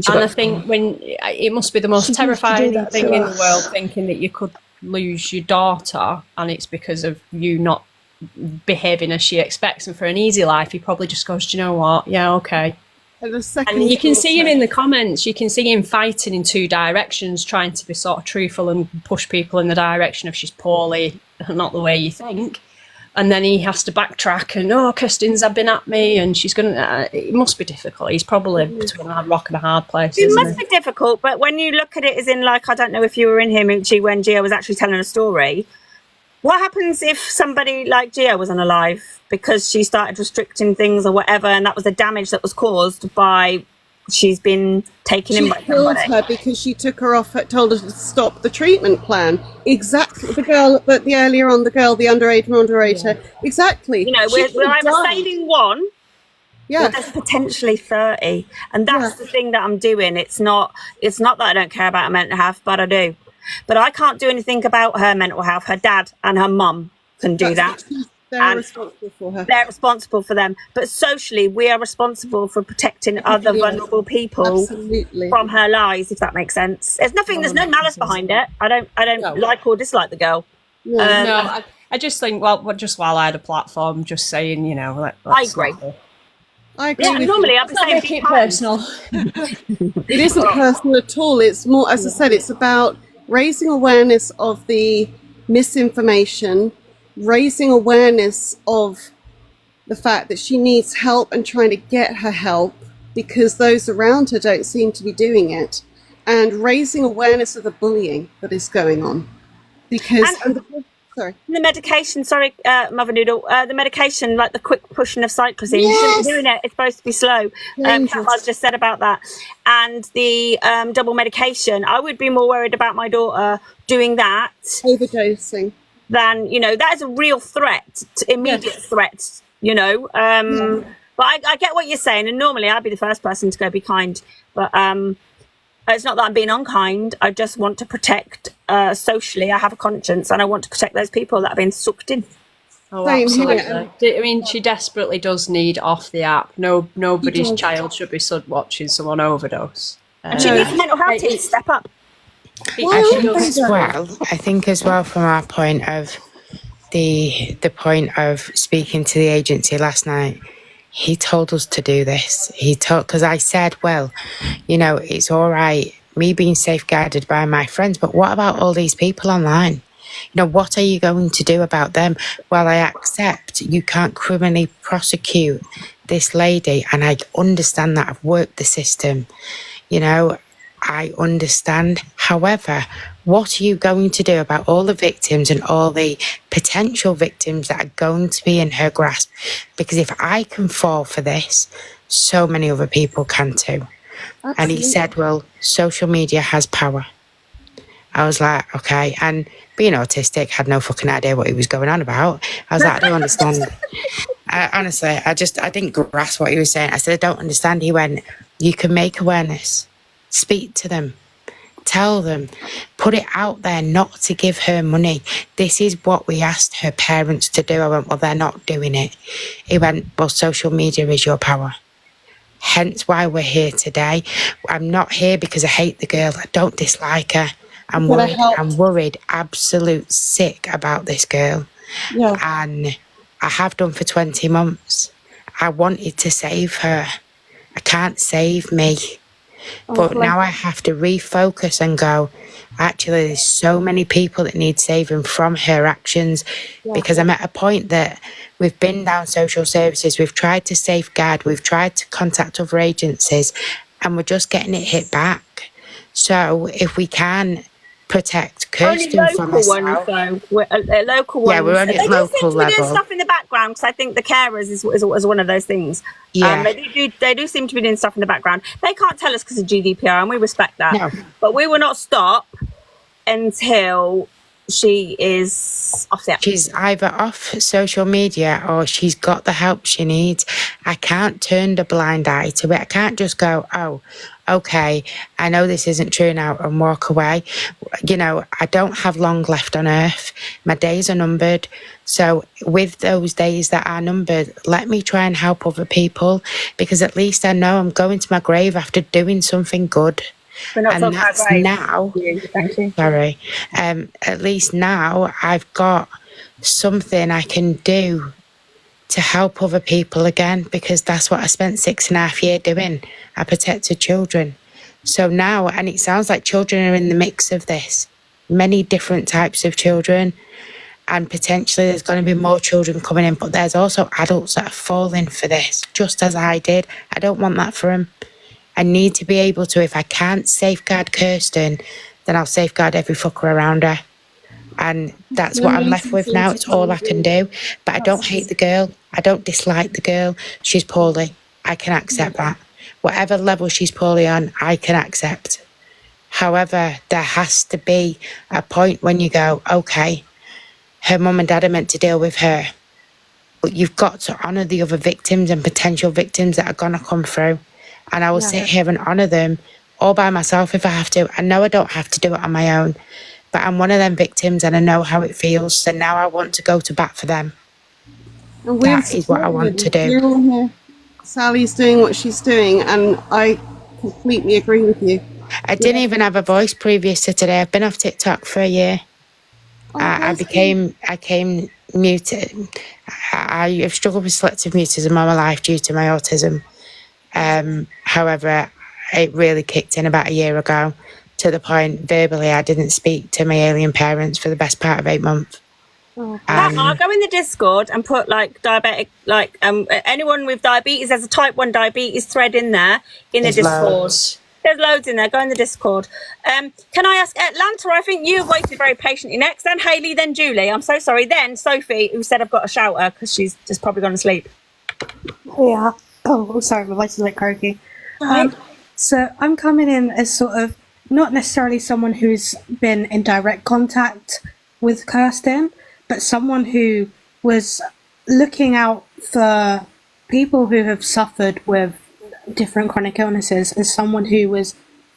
I think it must be the most terrifying thing in the world, thinking that you could lose your daughter and it's because of you not behaving as she expects. And for an easy life, he probably just goes, do you know what? Yeah, okay. And you can see him in the comments. You can see him fighting in two directions, trying to be sort of truthful and push people in the direction of she's poorly, not the way you think. And then he has to backtrack and, Kirsten's have been at me and she's going to... it must be difficult. He's probably between a rock and a hard place, It must be difficult, but when you look at it as in, like, I don't know if you were in here, Moochie, when Gio was actually telling a story. What happens if somebody like Gio was unalive because she started restricting things or whatever, and that was the damage that was caused by... she's been taken in by somebody. She killed her because she took her off, told her to stop the treatment plan. Exactly. The girl, but the earlier on, the underage moderator. Yeah. Exactly. You know, we're either saving one, or there's potentially 30. And that's the thing that I'm doing. It's not that I don't care about her mental health, but I do. But I can't do anything about her mental health. Her dad and her mum can do that. They're responsible for her. They're responsible for them. But socially, we are responsible for protecting other vulnerable people from her lies, if that makes sense. There's no malice behind it. I don't like or dislike the girl. No, I just think, just while I had a platform, just saying, let's I agree. I agree. Yeah, normally I'd be saying make it personal. It isn't personal at all. It's more, as I said, it's about raising awareness of the misinformation, raising awareness of the fact that she needs help and trying to get her help because those around her don't seem to be doing it, and raising awareness of the bullying that is going on. Because the medication, Mother Noodle, the medication, like the quick pushing of cyclozine, you shouldn't be doing it. It's supposed to be slow. Katma's just said about that. And the double medication, I would be more worried about my daughter doing that. Overdosing. Than, that is a real threat, immediate threat, But I get what you're saying, and normally I'd be the first person to go be kind. But It's not that I'm being unkind. I just want to protect socially. I have a conscience, and I want to protect those people that have been sucked in. Oh, Same absolutely. here. I mean, she desperately does need off the app. Nobody's child should be watching someone overdose. And she needs a mental health team to step up. I think as well from our point of the point of speaking to the agency last night, he told us to do this. Because I said, well, you know, it's all right, me being safeguarded by my friends, but what about all these people online? You know, what are you going to do about them? Well, I accept you can't criminally prosecute this lady, and I understand that. I've worked the system, you know, I understand. However, what are you going to do about all the victims and all the potential victims that are going to be in her grasp? Because if I can fall for this, so many other people can too. Absolutely. And he said, well, social media has power. I was like, okay. And being autistic, had no fucking idea what he was going on about. I was like, I don't understand. Honestly, I didn't grasp what he was saying. I said, I don't understand. He went, you can make awareness. Speak to them. Tell them. Put it out there not to give her money. This is what we asked her parents to do. I went, well, they're not doing it. He went, well, social media is your power. Hence why we're here today. I'm not here because I hate the girl. I don't dislike her. I'm worried, absolute sick about this girl. Yeah. And I have done for 20 months. I wanted to save her. I can't save me. But now I have to refocus and go, actually, there's so many people that need saving from her actions. Yeah. Because I'm at a point that we've been down social services, we've tried to safeguard, we've tried to contact other agencies, and we're just getting it hit back. So if we can protect Kirsten from herself. Local ones. Yeah, we're only at local level. They do seem to be doing stuff in the background, because I think the carers is one of those things. Yeah. They do seem to be doing stuff in the background. They can't tell us because of GDPR, and we respect that. No. But we will not stop until she is off the app. She's either off social media or she's got the help she needs. I can't turn the blind eye to it. I can't just go, oh, okay, I know this isn't true now, and walk away. You know, I don't have long left on earth. My days are numbered. So with those days that are numbered, let me try and help other people, because at least I know I'm going to my grave after doing something good. And that's now. Thank you. Sorry. At least now I've got something I can do to help other people again, because that's what I spent 6.5 years doing. I protected children. So now, and it sounds like children are in the mix of this, many different types of children, and potentially there's going to be more children coming in, but there's also adults that are falling for this, just as I did. I don't want that for them. I need to be able to, if I can't safeguard Kirsten, then I'll safeguard every fucker around her. And that's what I'm left with now. It's all I can do. But I don't hate the girl. I don't dislike the girl. She's poorly. I can accept that. Whatever level she's poorly on, I can accept. However, there has to be a point when you go, okay, her mum and dad are meant to deal with her, but you've got to honour the other victims and potential victims that are going to come through. And I will sit here and honour them all by myself if I have to. I know I don't have to do it on my own, but I'm one of them victims and I know how it feels. So now I want to go to bat for them. That is what I want to do. You're all here. Sally's doing what she's doing, and I completely agree with you. I didn't even have a voice previous to today. I've been off TikTok for a year. I came muted. I have struggled with selective mutism all my life due to my autism. However, it really kicked in about a year ago, to the point verbally I didn't speak to my alien parents for the best part of 8 months. I'll go in the Discord and put diabetic, anyone with diabetes. There's a type 1 diabetes thread in there in the Discord. Loads. There's loads in there. Go in the Discord. Can I ask Atlanta? I think you waited very patiently next. Then Hayley, then Julie. I'm so sorry. Then Sophie, who said I've got to shout her because she's just probably gone to sleep. Yeah. Oh, sorry, my voice is a bit croaky. So I'm coming in as sort of not necessarily someone who's been in direct contact with Kirsten, but someone who was looking out for people who have suffered with different chronic illnesses, as someone who was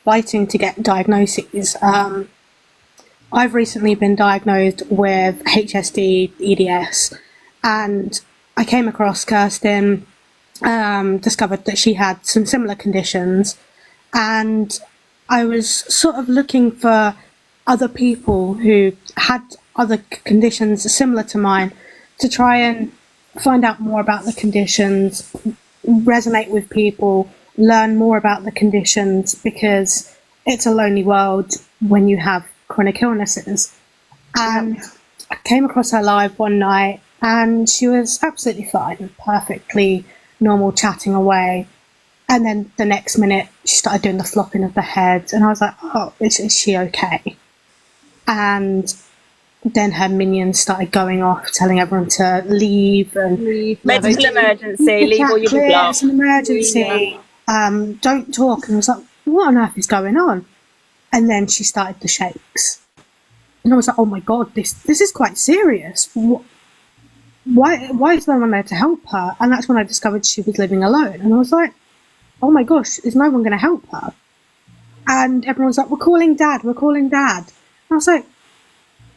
fighting to get diagnoses. I've recently been diagnosed with HSD, EDS, and I came across Kirsten, discovered that she had some similar conditions, and I was sort of looking for other people who had other conditions similar to mine to try and find out more about the conditions, resonate with people, learn more about the conditions, because it's a lonely world when you have chronic illnesses. And I came across her live one night and she was absolutely fine, perfectly normal, chatting away. And then the next minute she started doing the flopping of the head and I was like, oh, is she okay? And then her minions started going off, telling everyone to leave and medical emergency, leave or you'll be blocked. It's an emergency. Don't talk. And I was like, what on earth is going on? And then she started the shakes. And I was like, oh my God, this is quite serious. Why is no one there to help her? And that's when I discovered she was living alone. And I was like, oh my gosh, is no one going to help her? And everyone was like, we're calling Dad. And I was like,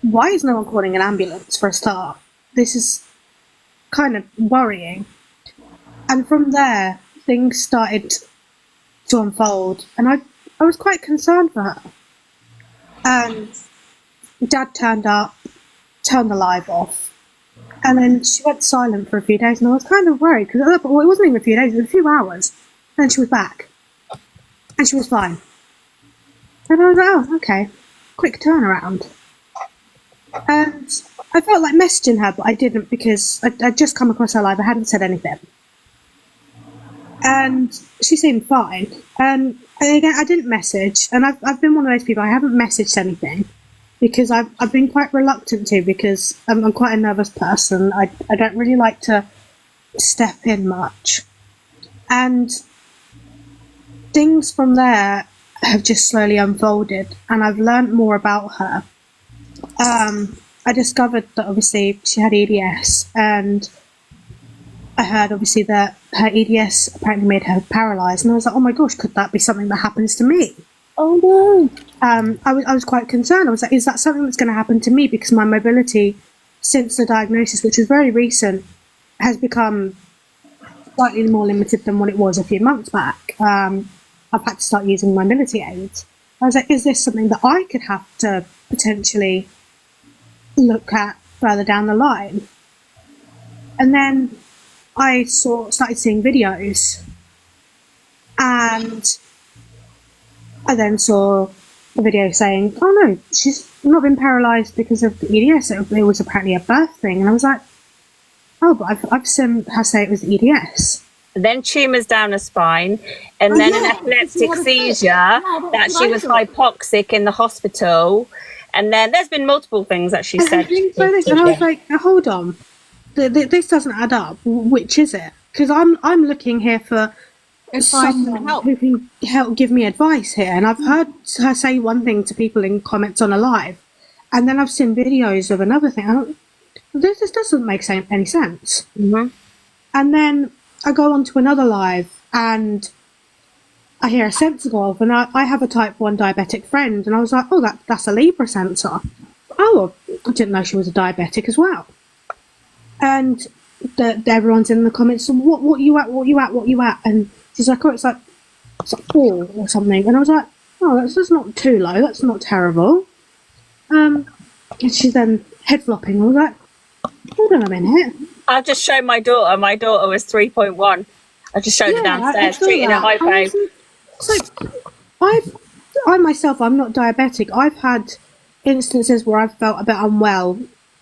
why is no one calling an ambulance for a start? This is kind of worrying. And from there, things started to unfold. And I was quite concerned for her. And Dad turned up, turned the live off. And then she went silent for a few days. And I was kind of worried because it wasn't even a few days, it was a few hours. And then she was back. And she was fine. And I was like, oh, okay. Quick turnaround. And I felt like messaging her, but I didn't because I'd just come across her live. I hadn't said anything. And she seemed fine. And again, I didn't message. And I've been one of those people, I haven't messaged anything because I've been quite reluctant to because I'm quite a nervous person. I don't really like to step in much. And things from there have just slowly unfolded. And I've learned more about her. I discovered that obviously she had EDS, and I heard obviously that her EDS apparently made her paralysed, and I was like, oh my gosh, could that be something that happens to me? Oh no. I was quite concerned. I was like, is that something that's going to happen to me? Because my mobility since the diagnosis, which was very recent, has become slightly more limited than what it was a few months back. I've had to start using mobility aids. I was like, is this something that I could have to potentially look at further down the line? And then I started seeing videos, and I then saw a video saying, oh no, she's not been paralysed because of the EDS, it was apparently a birth thing. And I was like, oh, but I've seen her say it was EDS. Then tumours down her spine, and then an epileptic seizure, that she was hypoxic in the hospital. And then there's been multiple things that she said. And I was like, hold on, this doesn't add up. Which is it? Because I'm looking here for someone who can help give me advice here. And I've heard her say one thing to people in comments on a live, and then I've seen videos of another thing. This doesn't make any sense. Mm-hmm. And then I go on to another live, and I hear a sensor go off, and I have a type 1 diabetic friend, and I was like, oh, that's a Libra sensor. Oh, I didn't know she was a diabetic as well. And everyone's in the comments, so what you at? And she's like, oh, it's like 4 or something. And I was like, oh, that's not too low, that's not terrible. And she's then head flopping. I was like, hold on a minute. I'll just show my daughter. My daughter was 3.1. I just showed her downstairs, treating her hypo. So I myself, I'm not diabetic. I've had instances where I've felt a bit unwell,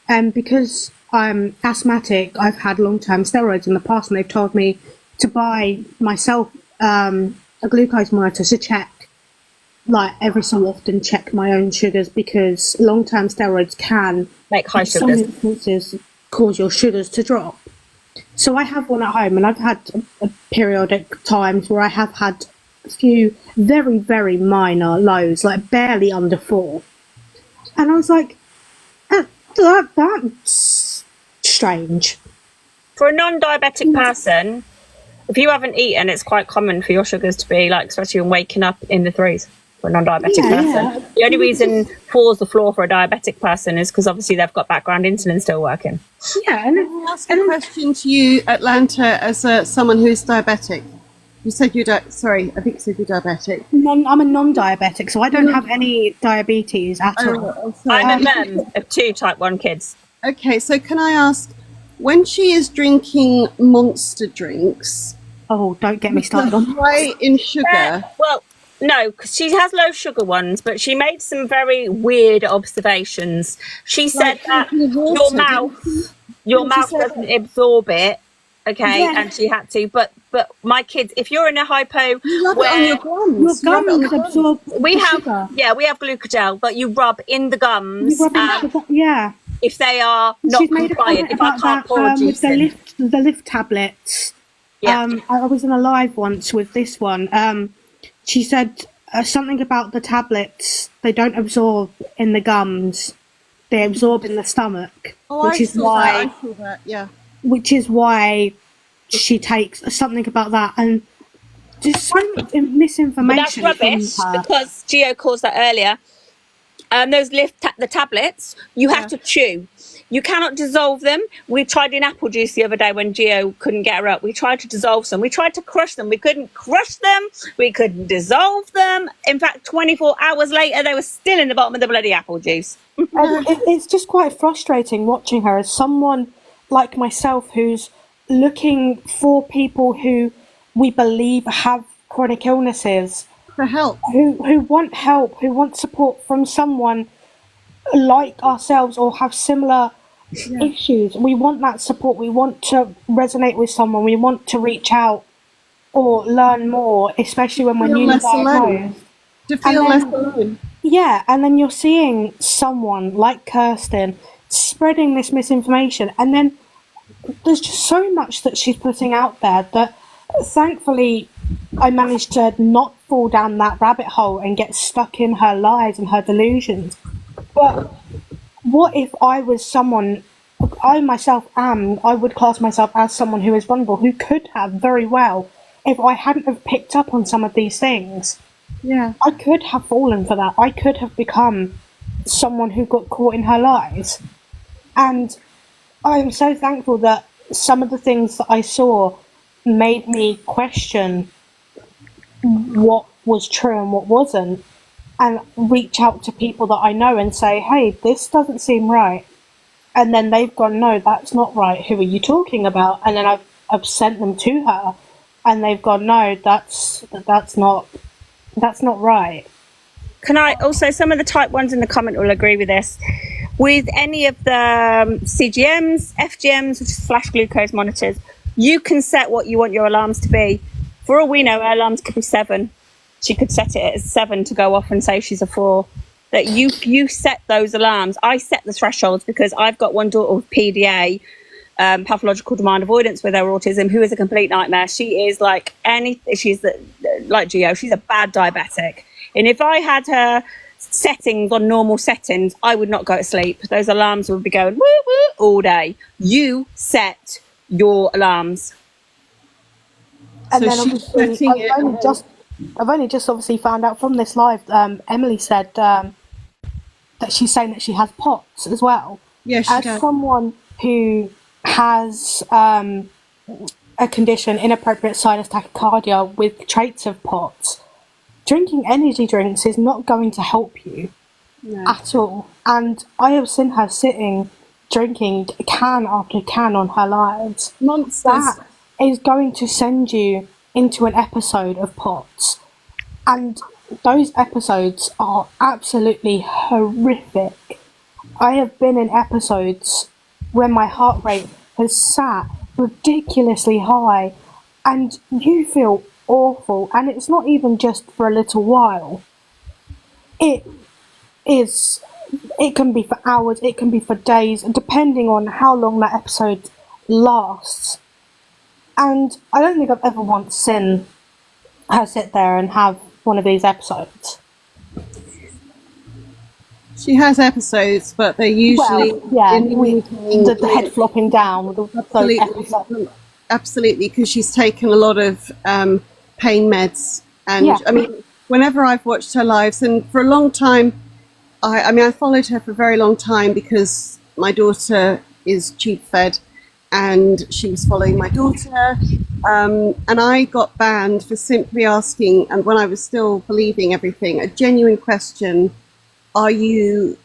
and because I'm asthmatic, I've had long-term steroids in the past, and they've told me to buy myself a glucose monitor to check, like every so often, check my own sugars, because long-term steroids can make high in some sugars. instances cause your sugars to drop. So I have one at home, and I've had a periodic times where I have had a few very, very minor lows, like barely under 4. And I was like, that's strange. For a non-diabetic person, if you haven't eaten, it's quite common for your sugars to be like, especially when waking up, in the 3s. for a non-diabetic Yeah, person. yeah. The only reason 4's the floor for a diabetic person is because obviously they've got background insulin still working. Yeah, Can I ask a question to you, Atlanta, as someone who's diabetic? You said you're sorry, I think you said you're diabetic. I'm a non-diabetic, so I don't have any diabetes at all. Oh, sorry. I'm a mum of 2 type 1 kids. Okay, so can I ask, when she is drinking monster drinks, Oh, don't get me started on. high in sugar, Well, no, because she has low sugar ones, but she made some very weird observations. She said Like that drinking water, your didn't mouth, she? your Didn't she mouth say doesn't absorb it, okay, Yeah. and she had to. But my kids, if you're in a hypo, you rub it on where your gums. Your You rub it on gums the gums. absorb we the have, sugar. yeah, we have glucogel, but you rub in the You gums, rub it yeah. if they are not She's made a compliant. comment If I about can't that pour a with juice in, the lift tablets. yeah. I was in a live once with this one. She said something about the tablets. They don't absorb in the gums. They absorb in the stomach, Oh, which I is saw why that. I saw that. Yeah. which is why she takes something about that, and just so much But that's misinformation from rubbish her. because Gio caused that earlier. Those the tablets, you have to chew. You cannot dissolve them. We tried in apple juice the other day when Gio couldn't get her up. We tried to dissolve some. We tried to crush them. We couldn't crush them. We couldn't dissolve them. In fact, 24 hours later, they were still in the bottom of the bloody apple juice. It's just quite frustrating watching her as someone like myself who's looking for people who we believe have chronic illnesses, For help. who want help, who want support from someone like ourselves or have similar issues. We want that support. We want to resonate with someone. We want to reach out or learn more, especially when we're Feel newly less alone. diagnosed. To feel And less then- alone. Yeah, and then you're seeing someone like Kirsten spreading this misinformation, and then there's just so much that she's putting out there that thankfully I managed to not fall down that rabbit hole and get stuck in her lies and her delusions. But what if I was someone, I myself I would class myself as someone who is vulnerable, who could have very well, if I hadn't have picked up on some of these things, Yeah. I could have fallen for that. I could have become someone who got caught in her lies. And I am so thankful that some of the things that I saw made me question what was true and what wasn't, and reach out to people that I know and say, hey, this doesn't seem right. And then they've gone, no, that's not right. Who are you talking about? And then I've sent them to her, and they've gone, no, that's not right. Can I also, some of the type 1s in the comment will agree with this. With any of the CGMs, FGMs, which is flash glucose monitors, you can set what you want your alarms to be. For all we know, her alarms could be 7. She could set it at 7 to go off and say she's a 4. That you set those alarms. I set the thresholds because I've got one daughter with PDA, pathological demand avoidance with her autism, who is a complete nightmare. She is like she's like Gio, she's a bad diabetic. And if I had her settings on normal settings, I would not go to sleep. Those alarms would be going woo woo all day. You set your alarms. And So then she's obviously, setting it I've only just obviously found out from this live. Emily said that she's saying that she has POTS as well. Yeah, she As does. someone who has a condition, inappropriate sinus tachycardia, with traits of POTS, drinking energy drinks is not going to help you at all. And I have seen her sitting, drinking can after can on her lives. Monsters. That is going to send you into an episode of POTS. And those episodes are absolutely horrific. I have been in episodes when my heart rate has sat ridiculously high, and you feel awful, and it's not even just for a little while. It can be for hours, it can be for days, depending on how long that episode lasts. And I don't think I've ever once seen her sit there and have one of these episodes. She has episodes, but they're usually the head flopping down. Absolutely, because she's taken a lot of pain meds, and Yeah. I mean, whenever I've watched her lives, and for a long time, I mean, I followed her for a very long time because my daughter is tube fed, and she was following my daughter, and I got banned for simply asking, and when I was still believing everything, a genuine question: are you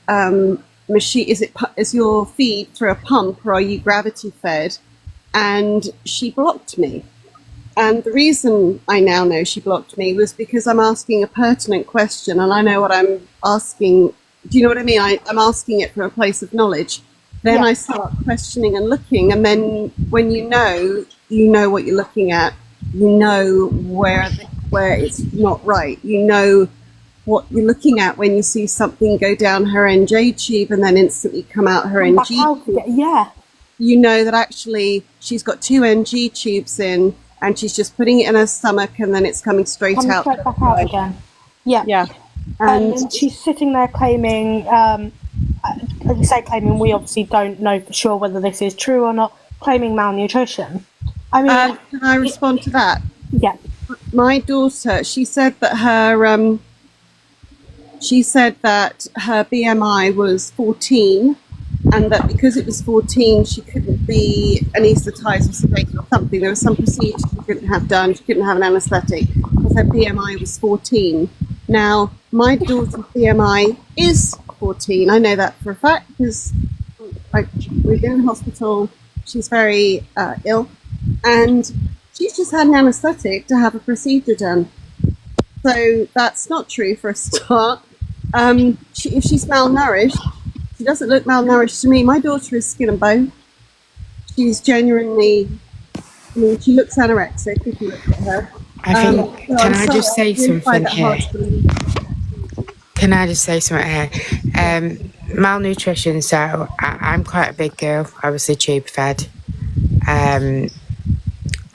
machine? Is your feed through a pump, or are you gravity fed? And she blocked me. And the reason I now know she blocked me was because I'm asking a pertinent question, and I know what I'm asking. Do you know what I mean? I'm asking it from a place of knowledge. Then I start questioning and looking, and then when you know what you're looking at. You know where it's not right. You know what you're looking at when you see something go down her NJ tube and then instantly come out her NG tube. Yeah. You know that actually she's got 2 NG tubes in, and she's just putting it in her stomach, and then it's coming straight out. Straight back out again. Yeah. Yeah. And she's sitting there claiming, we obviously don't know for sure whether this is true or not, claiming malnutrition. I mean, can I respond to that? Yeah. My daughter, she said that her BMI was 14, and that because it was 14, she couldn't be anaesthetised or sedated or something. There was some procedure she couldn't have done. She couldn't have an anaesthetic because her BMI was 14. Now, my daughter's BMI is 14. I know that for a fact because we've been in hospital. She's very ill, and she's just had an anaesthetic to have a procedure done. So that's not true for a start. If she's malnourished, she doesn't look malnourished to me. My daughter is skin and bone. She's genuinely, I mean, she looks anorexic if you look at her. I think, can I just say something here? Can I just say something here? Malnutrition, so I'm quite a big girl, obviously tube fed.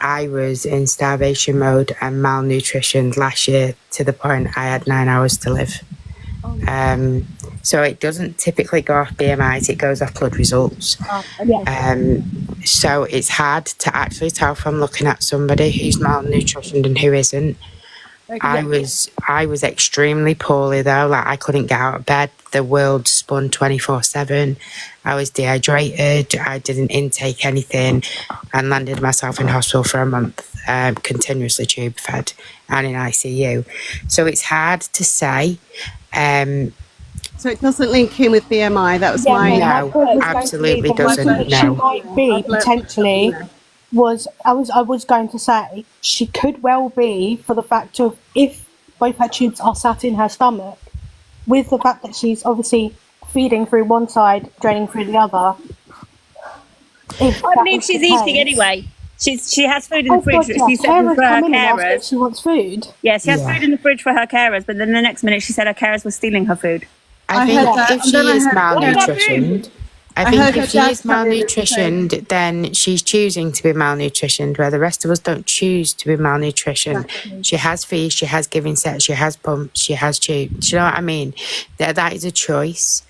I was in starvation mode and malnutrition last year to the point I had 9 hours to live. So it doesn't typically go off BMIs, it goes off blood results. So it's hard to actually tell from looking at somebody who's malnutritioned and who isn't. I was extremely poorly though, like I couldn't get out of bed. The world spun 24/7. I was dehydrated. I didn't intake anything and landed myself in hospital for a month, continuously tube fed and in ICU. So it's hard to say. So it doesn't link in with BMI. That was my no, absolutely doesn't. She No, might be potentially. I was going to say she could well be, for the fact of if both her tubes are sat in her stomach, with the fact that she's obviously feeding through one side, draining through the other. I mean, she's eating anyway. She has food in the fridge. God, yeah. She said for her carers. She wants food. Yeah, she has food in the fridge for her carers, but then the next minute she said her carers were stealing her food. I think if she is malnutritioned, then she's choosing to be malnutritioned, where the rest of us don't choose to be malnutritioned. Exactly. She has feed, she has giving sets, she has pumps, she has tubes. Do you know what I mean? That is a choice.